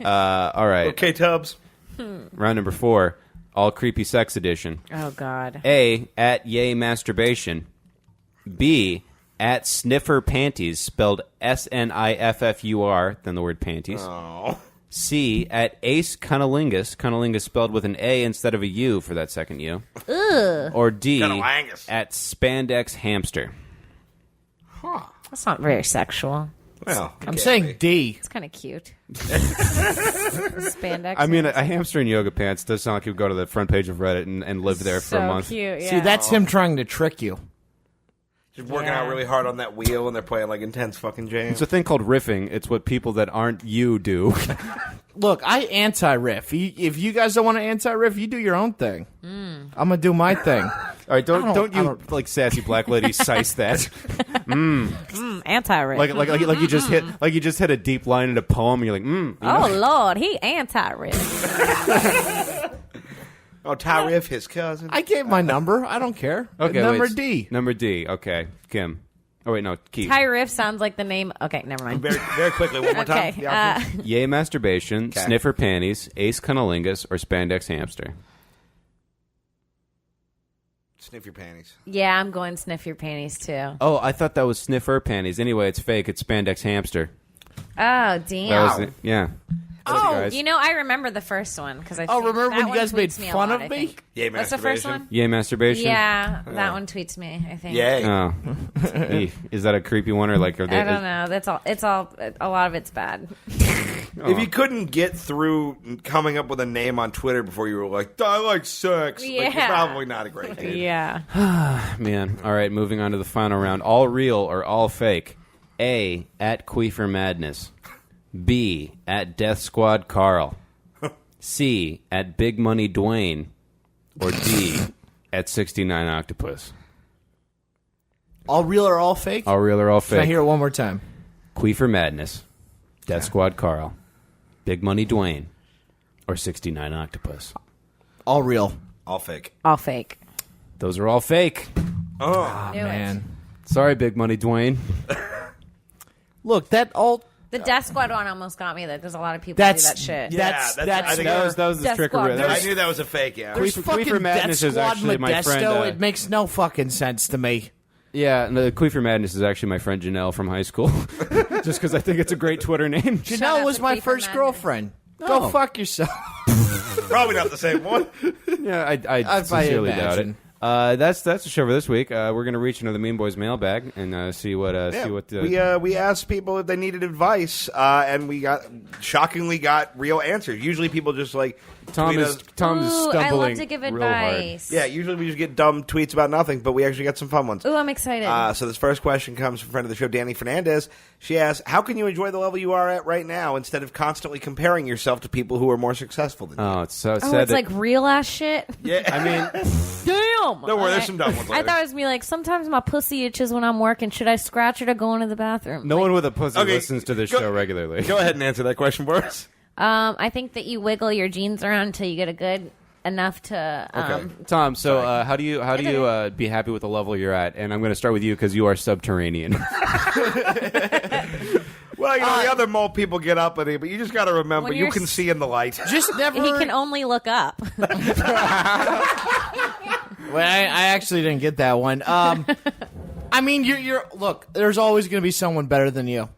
All right, Okay, Tubbs. round number 4, all creepy sex edition. Oh, God. A at yay masturbation. B at sniffer panties spelled SNIFFUR, then the word panties. Oh. C at ace cunnilingus, cunnilingus spelled with an A instead of a U for that second U. Ugh. Or D Cunnilingus. at spandex hamster. That's not very sexual. Well, I'm saying D. It's kind of cute. Spandex. I mean, a hamster in yoga pants does sound like you would go to the front page of Reddit and live there for a month. Cute, yeah. See, that's him trying to trick you. just working Yeah. out really hard on that wheel and they're playing like intense fucking jams. It's a thing called riffing. It's what people that aren't you do. Look, I anti-riff. If you guys don't want to anti-riff, you do your own thing. I'm going to do my thing. All right, don't I you don't- like sassy black lady size that. Anti-rich. like you just hit a deep line in a poem and you're like, oh Lord, he anti-rich. Oh, Tariff, his cousin. I gave my number. I don't care. Okay, Number wait, D. Number D. Okay, Kim. Oh wait, no, Keith. Ty-riff sounds like the name. Okay, never mind. Very, very quickly, one more time. Okay, The options. Yay masturbation, sniffer panties, ace cunnilingus, or spandex hamster. Sniff your panties. Yeah, I'm going sniff your panties too. Oh, I thought that was sniffer panties. Anyway, it's fake. It's spandex hamster. Oh damn. That was it. Yeah. Oh, guys. you know, I remember the first one because I. remember when you guys made tweets fun a lot, of I me? think. Yay, What's the first masturbation. one? Yay masturbation. Yeah, that one tweets me. I think. Yay. Oh, Eek. Is that a creepy one or like? Are they, I don't know. That's all. It's all. A lot of it's bad. If you couldn't get through coming up with a name on Twitter before you were like, I like sex, like, you're Yeah. probably not a great dude. Yeah. Man. All right, moving on to the final round. All real or all fake? A, at Queefer Madness. B, at Death Squad Carl. C, at Big Money Dwayne. Or D, at 69 Octopus. All real or all fake? All real or all Can I fake? hear it one more time? Queefer Madness. Death Squad Carl. Big Money Dwayne. Or 69 Octopus. All real. All fake. All fake. Those are all fake. Oh. Knew it. Man. Sorry, Big Money Dwayne. Look, that all... The Death Squad one almost got me. That there's a lot of people That's... who do that shit. That's... Yeah, that's I think That was the Death trick. Squad. That I was- knew that was a fake, yeah. There's Queefer fucking Madness Death is Squad actually my Modesto. friend, It makes no fucking sense to me. Yeah, and the Queefer Madness is actually my friend Janelle from high school. Just because I think it's a great Twitter name. Janelle up was to my Queefer first Madness. girlfriend. Oh. Go fuck yourself. Probably not the same one. Yeah, I I sincerely doubt it. imagine. That's the show for this week. We're gonna reach into the Mean Boys mailbag and see what We asked people if they needed advice, and we shockingly got real answers. Usually people just like Tom tweet is us- Tom is Ooh, stumbling I love to give real hard. advice. Yeah, usually we just get dumb tweets about nothing, but we actually got some fun ones. Ooh, I'm excited. So this first question comes from friend of the show, Danny Fernandez. She asks, how can you enjoy the level you are at right now instead of constantly comparing yourself to people who are more successful than you? Oh, it's so oh, sad. it's like real ass shit. Yeah, I mean, Damn. don't worry, there's some dumb ones I later. thought it was gonna be like sometimes my pussy itches when I'm working. Should I scratch it or go into the bathroom? no one with a pussy Okay, listens to this go- show regularly. Go ahead and answer that question for us. I think that you wiggle your jeans around until you get a good enough to. Okay. Tom, so how do you be happy with the level you're at? And I'm going to start with you because you are subterranean. Well, the other mole people get up with it, but you just got to remember, When you you're can see in the light. Just never... He can only look up. Well, I actually didn't get that one. I mean, you're look. There's always going to be someone better than you.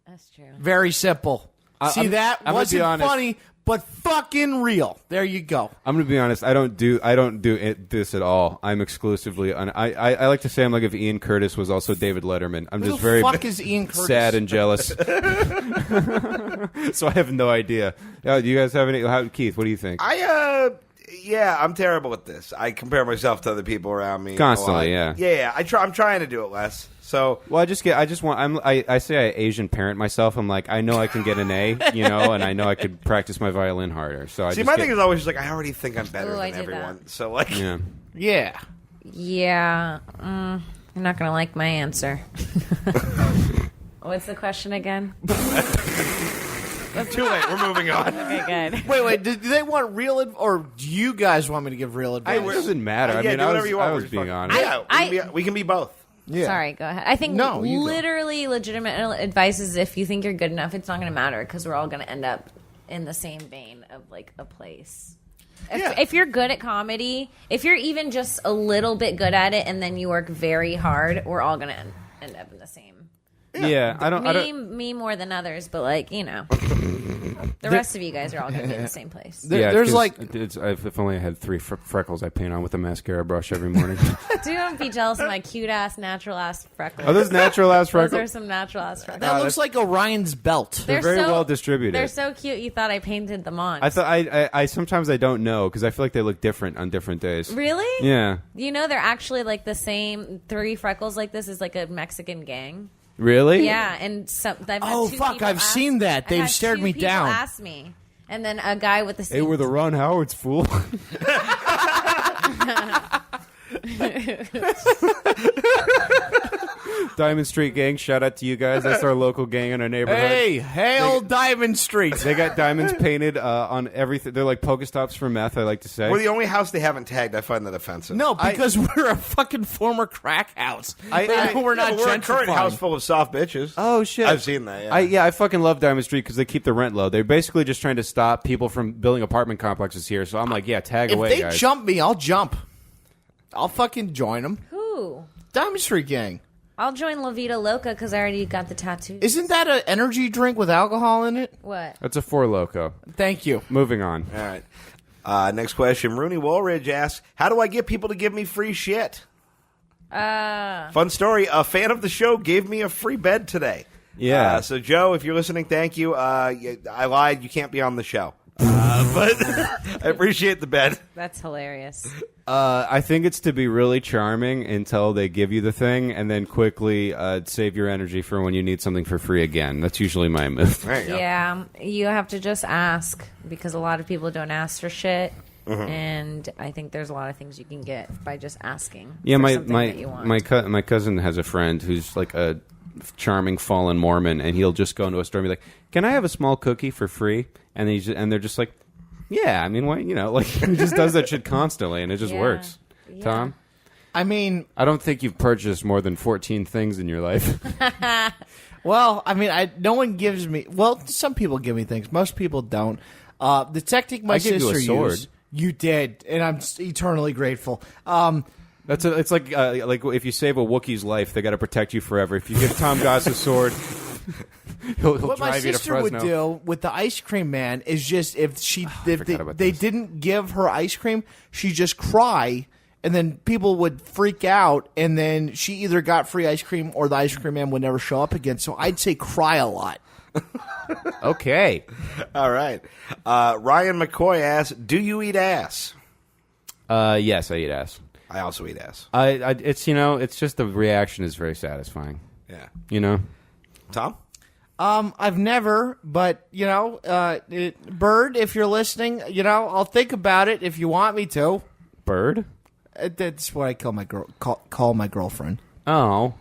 That's true. Very simple. See, I'm that gonna be wasn't honest. funny, but fucking real. There you go. I'm going to be honest. I don't do this at all. I'm exclusively. I like to say I'm like if Ian Curtis was also David Letterman. I'm Who just the very fuck is Ian Curtis? sad and jealous. So I have no idea. Do you guys have any? Keith, what do you think? I'm terrible at this. I compare myself to other people around me Constantly, a lot. yeah. I'm trying to do it less. So Well, I say I Asian parent myself. I'm like, I know I can get an A, and I know I could practice my violin harder. So I see, just my get- thing is always just like I already think I'm better Ooh, I than did everyone. that. So like, yeah. Yeah. Yeah. You're not gonna like my answer. What's the question again? too late. We're moving on. Okay, good. Wait. Do they want real or do you guys want me to give real advice? It doesn't matter. I Yeah, mean, do I whatever was, you want. I We're was just being fucking- honest. Yeah, we can be both. Yeah. Sorry, go ahead. I think No, you go. literally legitimate advice is if you think you're good enough, it's not going to matter because we're all going to end up in the same vein of like a place. If you're good at comedy, if you're even just a little bit good at it and then you work very hard, we're all going to end up in the same. Yeah, I don't. Me more than others, but like, the rest of you guys are all going to be in the same place. There's 'cause like if only I had 3 freckles I paint on with a mascara brush every morning. Do not be jealous of my cute ass, natural ass freckles. Are those natural ass Those freckles? are some natural ass freckles. that looks like Orion's belt. They're very well distributed. They're so cute. You thought I painted them on. I thought I sometimes I don't know because I feel like they look different on different days. Really? Yeah. They're actually like the same. 3 freckles like this is like a Mexican gang. Really? Yeah, and I've had Oh, two fuck, people I've ask- seen that. I've They've had stared 2 me people down. Ask me, and then a guy with the same. They were the Ron Howards, fool. Diamond Street Gang, shout out to you guys. That's our local gang in our neighborhood. Hey, hail Diamond Street. They got diamonds painted on everything. They're like Pokestops for meth, I like to say. We're the only house they haven't tagged. I find that offensive. No, because we're a fucking former crack house. We're not we're a current gentrifying. house full of soft bitches. Oh, shit. I've seen that, yeah. I fucking love Diamond Street because they keep the rent low. They're basically just trying to stop people from building apartment complexes here. So I'm like, yeah, tag If away, they guys. jump me, I'll jump. I'll fucking join them. Who? Diamond Street Gang. I'll join La Vida Loca because I already got the tattoo. Isn't that an energy drink with alcohol in it? What? That's a Four Loco. Thank you. Moving on. All right. Next question. Rooney Woolridge asks, how do I get people to give me free shit? Fun story. A fan of the show gave me a free bed today. Yeah. So, Joe, if you're listening, thank you. I lied. You can't be on the show. But I appreciate the bed. That's hilarious. I think it's to be really charming until they give you the thing, and then quickly save your energy for when you need something for free again. That's usually my move. There you go. Yeah, you have to just ask because a lot of people don't ask for shit. And I think there's a lot of things you can get by just asking. Yeah, for my something that you want. my cousin has a friend who's like a charming fallen Mormon, and he'll just go into a store and be like, "Can I have a small cookie for free?" And they're just like, "Yeah, I mean, why? You know, like he just does that shit constantly, and it just Yeah. works." Yeah. Tom, I mean, I don't think you've purchased more than 14 things in your life. well, I mean, no one gives me. Well, some people give me things. Most people don't. The technique my I gave you a sister sword. used, you did, and I'm eternally grateful. It's like if you save a Wookiee's life, they got to protect you forever. If you give Tom Goss a sword, he'll What my drive you to sister would Fresno. do with the ice cream man is just if forgot about they this. didn't give her ice cream, she'd just cry, and then people would freak out, and then she either got free ice cream or the ice cream man would never show up again. So I'd say cry a lot. Okay. All right. Ryan McCoy asks, do you eat ass? Yes, I eat ass. I also eat ass. It's it's just the reaction is very satisfying. Yeah. You know. Tom? I've never, but Bird, if you're listening, I'll think about it if you want me to. Bird? That's what I call my call my girlfriend. Oh,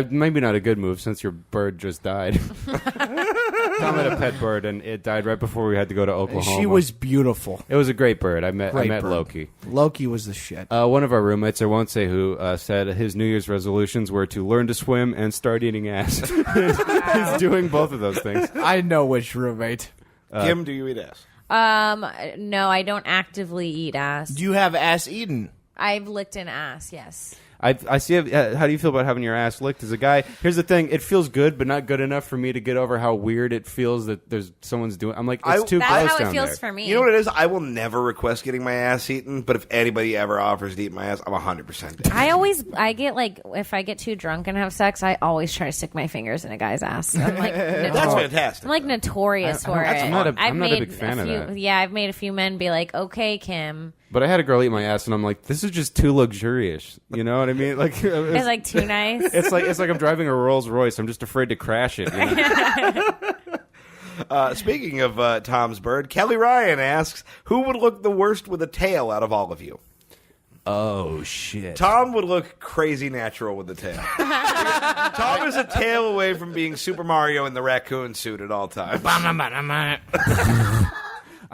maybe not a good move since your bird just died. Tom had a pet bird, and it died right before we had to go to Oklahoma. She was beautiful. It was a great bird. I met Great bird. Loki. Loki was the shit. One of our roommates, I won't say who, said his New Year's resolutions were to learn to swim and start eating ass. He's doing both of those things. I know which roommate. Kim, do you eat ass? No, I don't actively eat ass. Do you have ass eaten? I've licked an ass, yes. I see. How do you feel about having your ass licked as a guy? Here's the thing: it feels good, but not good enough for me to get over how weird it feels that someone's doing. I'm like, it's too That's close how down it feels there. for me. You know what it is? I will never request getting my ass eaten, but if anybody ever offers to eat my ass, I'm 100% down. I get like, if I get too drunk and have sex, I always try to stick my fingers in a guy's ass. I'm like, That's fantastic. I'm like notorious for it. I'm not a big fan of that. Yeah, I've made a few men be like, okay, Kim. But I had a girl eat my ass, and I'm like, this is just too luxurious. You know what I mean? Like, It's like too nice. it's like I'm driving a Rolls Royce. I'm just afraid to crash it. You know? Speaking of Tom's bird, Kelly Ryan asks, who would look the worst with a tail out of all of you? Oh shit! Tom would look crazy natural with the tail. Tom is a tail away from being Super Mario in the raccoon suit at all times.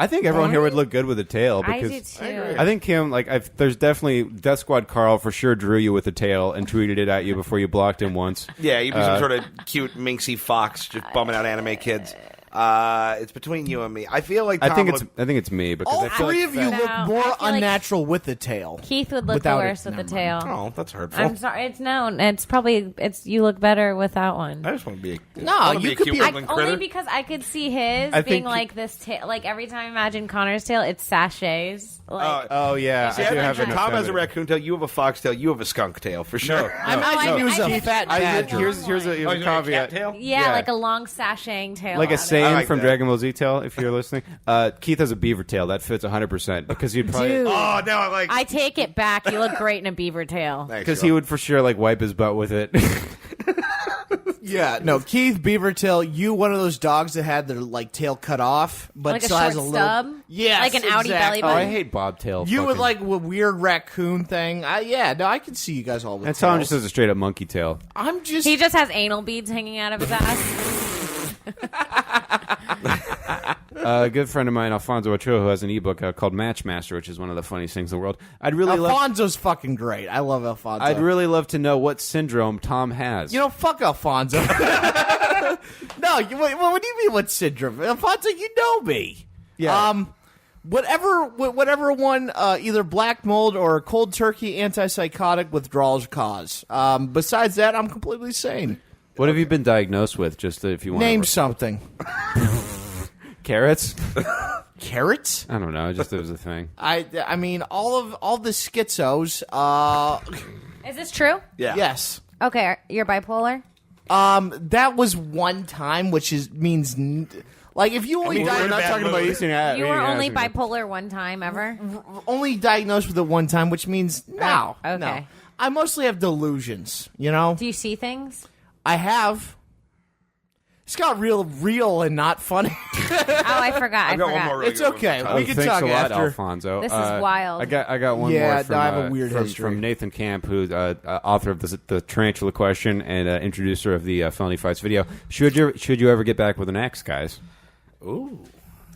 I think everyone here would look good with a tail I because do too. I think Kim, there's definitely Death Squad Carl for sure drew you with a tail and tweeted it at you before you blocked him once. Yeah, you'd be some sort of cute minxy fox just bumming out anime kids. It's between you and me. I feel like Tom I think it's me because All I feel three like of you No, look I more feel like unnatural with the tail. Keith would look Without the it, worst with the never tail. Oh, that's hurtful. I'm sorry. It's known. It's probably you look better without one. I just want to be a, No, I wanna you be a could cute be a- woodland Only critter. because I could see his I being think like this tail. Like every time I imagine Connor's tail, it's sachets. Like, oh yeah, See, I do I have think an Tom has a affinity. raccoon tail. You have a fox tail. You have a skunk tail for sure. I imagine he was I a could- fat I- badger. Here's a Oh, you got a cat caveat. tail? yeah, like a long sashaying tail. Like a on it. Saiyan I like from that. Dragon Ball Z tail, if you're listening. Keith has a beaver tail. That fits 100% because he'd probably... Dude, Oh, no, I like. I take it back. You look great in a beaver tail. Thanks, Because Joe. he would for sure like wipe his butt with it. Yeah, no, Keith Beavertail, you one of those dogs that had their like tail cut off, but Like a still has a short little stub? Yeah, Like an Audi belly Oh, button? I hate bobtail. You fucking- with like a weird raccoon thing. I can see you guys all with And Tom tails. just has a straight up monkey tail. I'm just He just has anal beads hanging out of his ass. A good friend of mine, Alfonso Ochoa, who has an ebook called Matchmaster, which is one of the funniest things in the world. I'd really Alfonso's fucking great. I love Alfonso. I'd really love to know what syndrome Tom has. You know, fuck Alfonso. No, what do you mean what syndrome? Alfonso, you know me. Yeah. Whatever one, either black mold or cold turkey antipsychotic withdrawals cause. Besides that, I'm completely sane. What have you been diagnosed with? Just if you want Name to... something. Carrots? Carrots? I don't know. Just it was a thing. I mean, all the schizos. Is this true? Yeah. Yes. Okay, you're bipolar? That was one time, which means like if you only we're not talking about You were only bipolar one time ever? only diagnosed with it one time, which means no. Okay. No. I mostly have delusions. You know, Do you see things? I have. It's got real and not funny. Oh, I forgot. I I've got one forgot. more really It's good one. okay. Tom. We can Thanks talk a lot, after. Alfonso. This is wild. I got one Yeah, more from, no, I have a weird from, history. from Nathan Camp, who's author of the Tarantula question and introducer of the Felony Fights video. Should you ever get back with an ex, guys?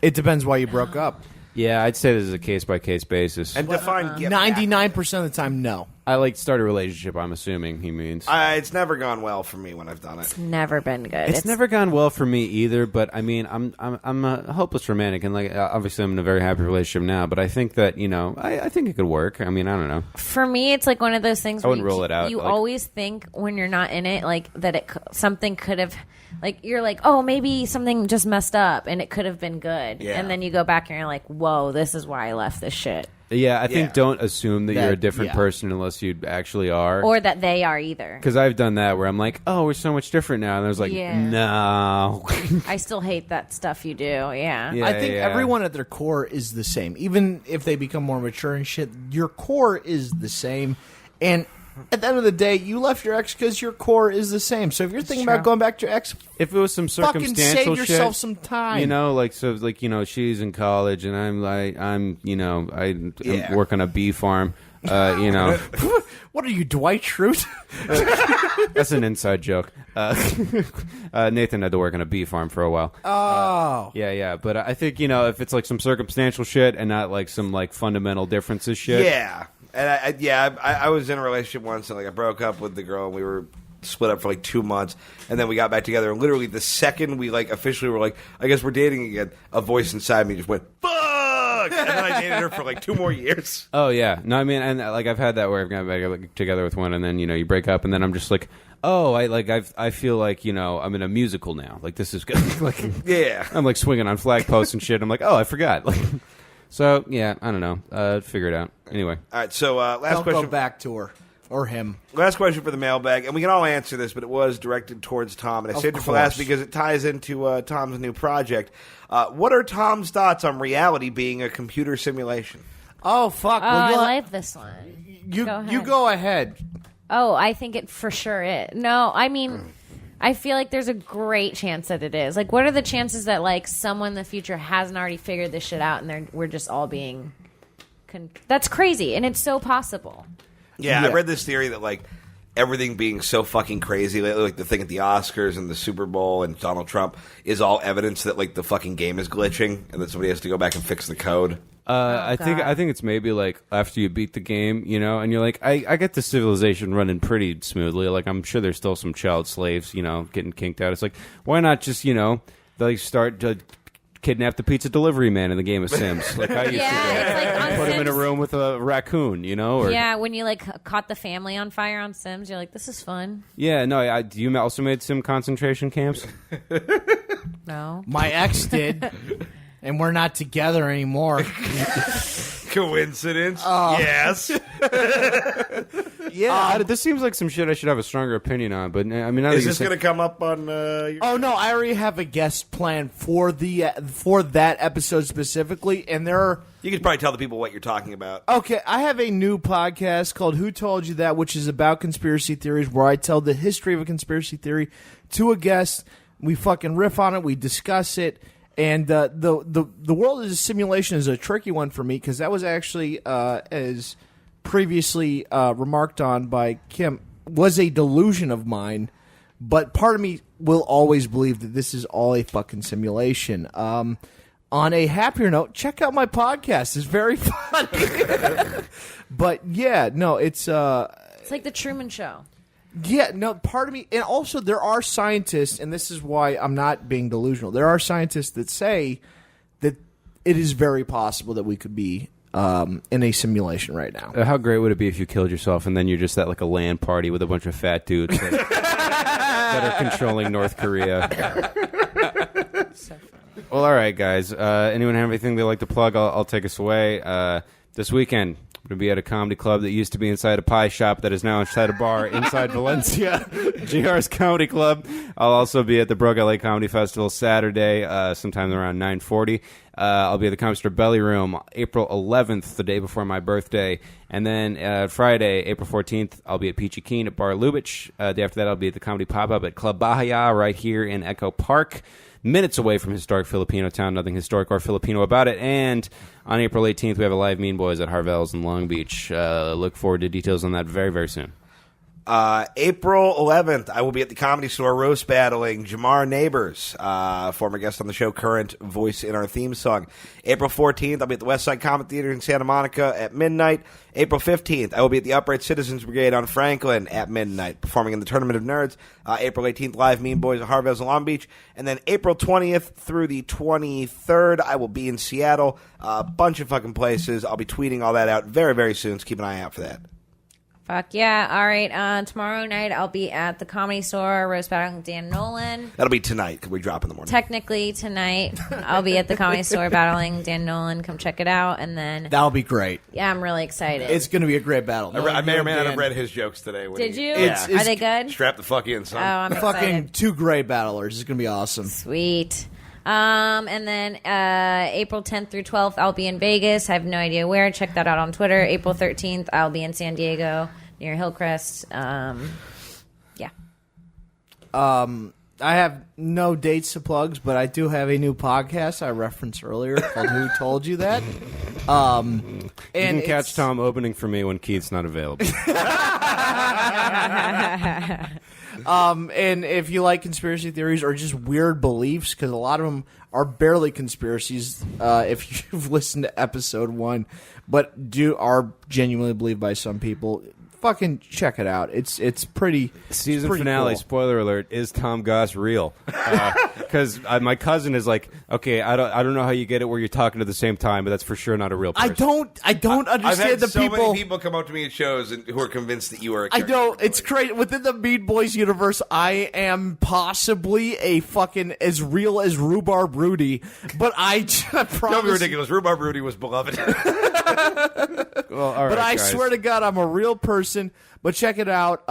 It depends why you broke up. Yeah, I'd say this is a case-by-case basis. And define get back. 99% of the time, no. I like start a relationship, I'm assuming he means. It's never gone well for me when I've done it. Never been good. It's never gone well for me either, but I mean, I'm a hopeless romantic, and like obviously I'm in a very happy relationship now. But I think that I think it could work. I mean, I don't know. For me, it's like one of those things. I Where wouldn't roll it out, You like- always think when you're not in it, like that something could have, like you're like, oh, maybe something just messed up, and it could have been good. Yeah. And then you go back and you're like, whoa, this is why I left this shit, Yeah, I think Yeah. don't assume that you're a different yeah. person unless you actually are. or that they are either. Because I've done that where I'm like, oh, we're so much different now, and I was like, Yeah. no. I still hate that stuff you do. Yeah. Yeah. I think everyone at their core is the same. Even if they become more mature and shit, your core is the same. And at the end of the day, you left your ex because your core is the same. So if you're thinking about going back to your ex, If it was some fucking circumstantial save yourself shit, some time. you know, like so, like she's in college and I'm I'm working a bee farm. What are you, Dwight Schrute? That's an inside joke. Nathan had to work on a bee farm for a while. Oh. Yeah, but I think if it's like some circumstantial shit and not like some like fundamental differences shit. Yeah. And I was in a relationship once, and like I broke up with the girl, and we were split up for like 2 months, and then we got back together. And literally, the second we like officially were like, I guess we're dating again, a voice inside me just went, "Fuck!" And then I dated her for like 2 more years. Oh yeah, no, I mean, and like I've had that where I've gotten back together with one, and then you break up, and then I'm just like, oh, I feel like I'm in a musical now. Like this is good. Like Yeah. I'm like swinging on flag posts and shit. I'm like, oh, I forgot. Like, so yeah, I don't know. Figure it out. Anyway, All right, so last Don't question. go back to her. Or him. Last question for the mailbag, and we can all answer this, but it was directed towards Tom, and I Of saved it for last course. because it ties into Tom's new project. What are Tom's thoughts on reality being a computer simulation? Oh, fuck. Oh, Well, I you'll- like this one. you, Go ahead. you go ahead. Oh, I think it for sure is. No, I mean, I feel like there's a great chance that it is. Like, what are the chances that like someone in the future hasn't already figured this shit out, and we're just all being? That's crazy, and it's so possible. Yeah, Yeah. I read this theory that like everything being so fucking crazy lately, like the thing at the Oscars and the Super Bowl and Donald Trump, is all evidence that like the fucking game is glitching and that somebody has to go back and fix the code. I think God. I think it's maybe like after you beat the game, and you're like, I get the civilization running pretty smoothly. Like I'm sure there's still some child slaves, getting kinked out. It's like why not just like start to kidnap the pizza delivery man in the game of Sims? Like I used to do. Yeah, it's like on Put him in a Sims. room with a raccoon, or Yeah, when you like caught the family on fire on Sims, you're like, this is fun. Yeah, no. You also made Sim concentration camps. No, My ex did, and we're not together anymore. Coincidence? Yes. Yeah. This seems like some shit I should have a stronger opinion on, but I mean, Is this going to come up on? Oh no, I already have a guest planned for that episode specifically, and there are. You could probably tell the people what you're talking about. Okay, I have a new podcast called Who Told You That, which is about conspiracy theories, where I tell the history of a conspiracy theory to a guest. We fucking riff on it, we discuss it, and the world is a simulation is a tricky one for me because that was actually as previously remarked on by Kim was a delusion of mine, but part of me will always believe that this is all a fucking simulation. On a happier note, check out my podcast. It's very funny. But yeah, no, it's like the Truman Show. Yeah, no, part of me, and also there are scientists, and this is why I'm not being delusional. There are scientists that say that it is very possible that we could be in a simulation right now. How great would it be if you killed yourself and then you're just at like a LAN party with a bunch of fat dudes that are controlling North Korea? So funny. Well, all right, guys. Anyone have anything they'd like to plug? I'll take us away. This weekend, I'm going to be at a comedy club that used to be inside a pie shop that is now inside a bar inside Valencia, GR's Comedy Club. I'll also be at the Brook LA Comedy Festival Saturday, sometime around 9:40. I'll be at the Comedy Store Belly Room April 11th, the day before my birthday. And then Friday, April 14th, I'll be at Peachy Keen at Bar Lubitsch. The day after that, I'll be at the Comedy Pop-Up at Club Bahia right here in Echo Park. Minutes away from historic Filipino town, nothing historic or Filipino about it. And on April 18th, we have a live Mean Boys at Harvell's in Long Beach. Look forward to details on that very, very soon. April 11th, I will be at the Comedy Store roast battling Jamar Neighbors, former guest on the show, current voice in our theme song. April 14th, I'll be at the West Side Comedy Theater in Santa Monica at midnight. April 15th, I will be at the Upright Citizens Brigade on Franklin at midnight, performing in the Tournament of Nerds. April 18th, live Mean Boys at Harvell's in Long Beach. And then April 20th through the 23rd, I will be in Seattle. A bunch of fucking places. I'll be tweeting all that out very, very soon, so keep an eye out for that. Fuck yeah. All right. Tomorrow night, I'll be at the Comedy Store, roast battling Dan Nolan. That'll be tonight, because we drop in the morning. Technically, tonight, I'll be at the Comedy Store battling Dan Nolan. Come check it out. And then, That'll be great. yeah, I'm really excited. It's going to be a great battle. I may or may not have read his jokes today. Did you? Yeah. Are they good? Strap the fuck in, son. Oh, I'm Fucking excited. two great battlers. It's going to be awesome. Sweet. And then April 10th through 12th, I'll be in Vegas. I have no idea where. Check that out on Twitter. April 13th, I'll be in San Diego near Hillcrest. Yeah. I have no dates to plugs, but I do have a new podcast I referenced earlier called Who Told You That? You can catch Tom opening for me when Keith's not available. And if you like conspiracy theories or just weird beliefs, because a lot of them are barely conspiracies, if you've listened to episode 1, but are genuinely believed by some people, fucking check it out. It's pretty. Season pretty finale, cool. Spoiler alert, is Tom Goss real? Because my cousin is like, okay, I don't know how you get it where you're talking at the same time, but that's for sure not a real person. I don't I've understand had the so people. many people come up to me at shows who are convinced that you are a I character. know, it's great. Within the Mean Boys universe, I am possibly a fucking as real as Rhubarb Rudy, but I promise. Don't be ridiculous. Rhubarb Rudy was beloved. Well, all right, But I guys. swear to God, I'm a real person. But check it out.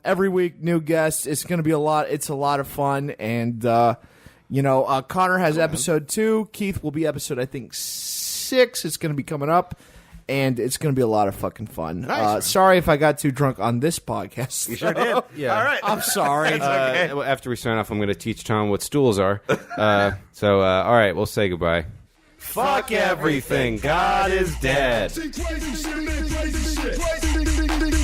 Every week, new guests. It's going to be a lot. It's a lot of fun. And, Connor has episode 2. Keith will be episode, I think, 6. It's going to be coming up. And it's going to be a lot of fucking fun. Nice. Sorry if I got too drunk on this podcast. You sure did. Yeah. All right. I'm sorry. okay. Well, after we sign off, I'm going to teach Tom what stools are. All right, we'll say goodbye. Fuck everything. God is dead. Crazy shit.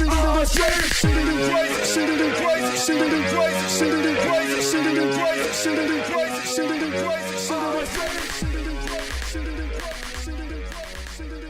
Oh, shit. Shit it crazy. Shit it crazy. Shit it crazy. Shit it crazy. Shit it crazy. Shit it crazy. Shit it crazy. Shit it crazy. Shit it crazy. Shit it crazy. Shit it crazy.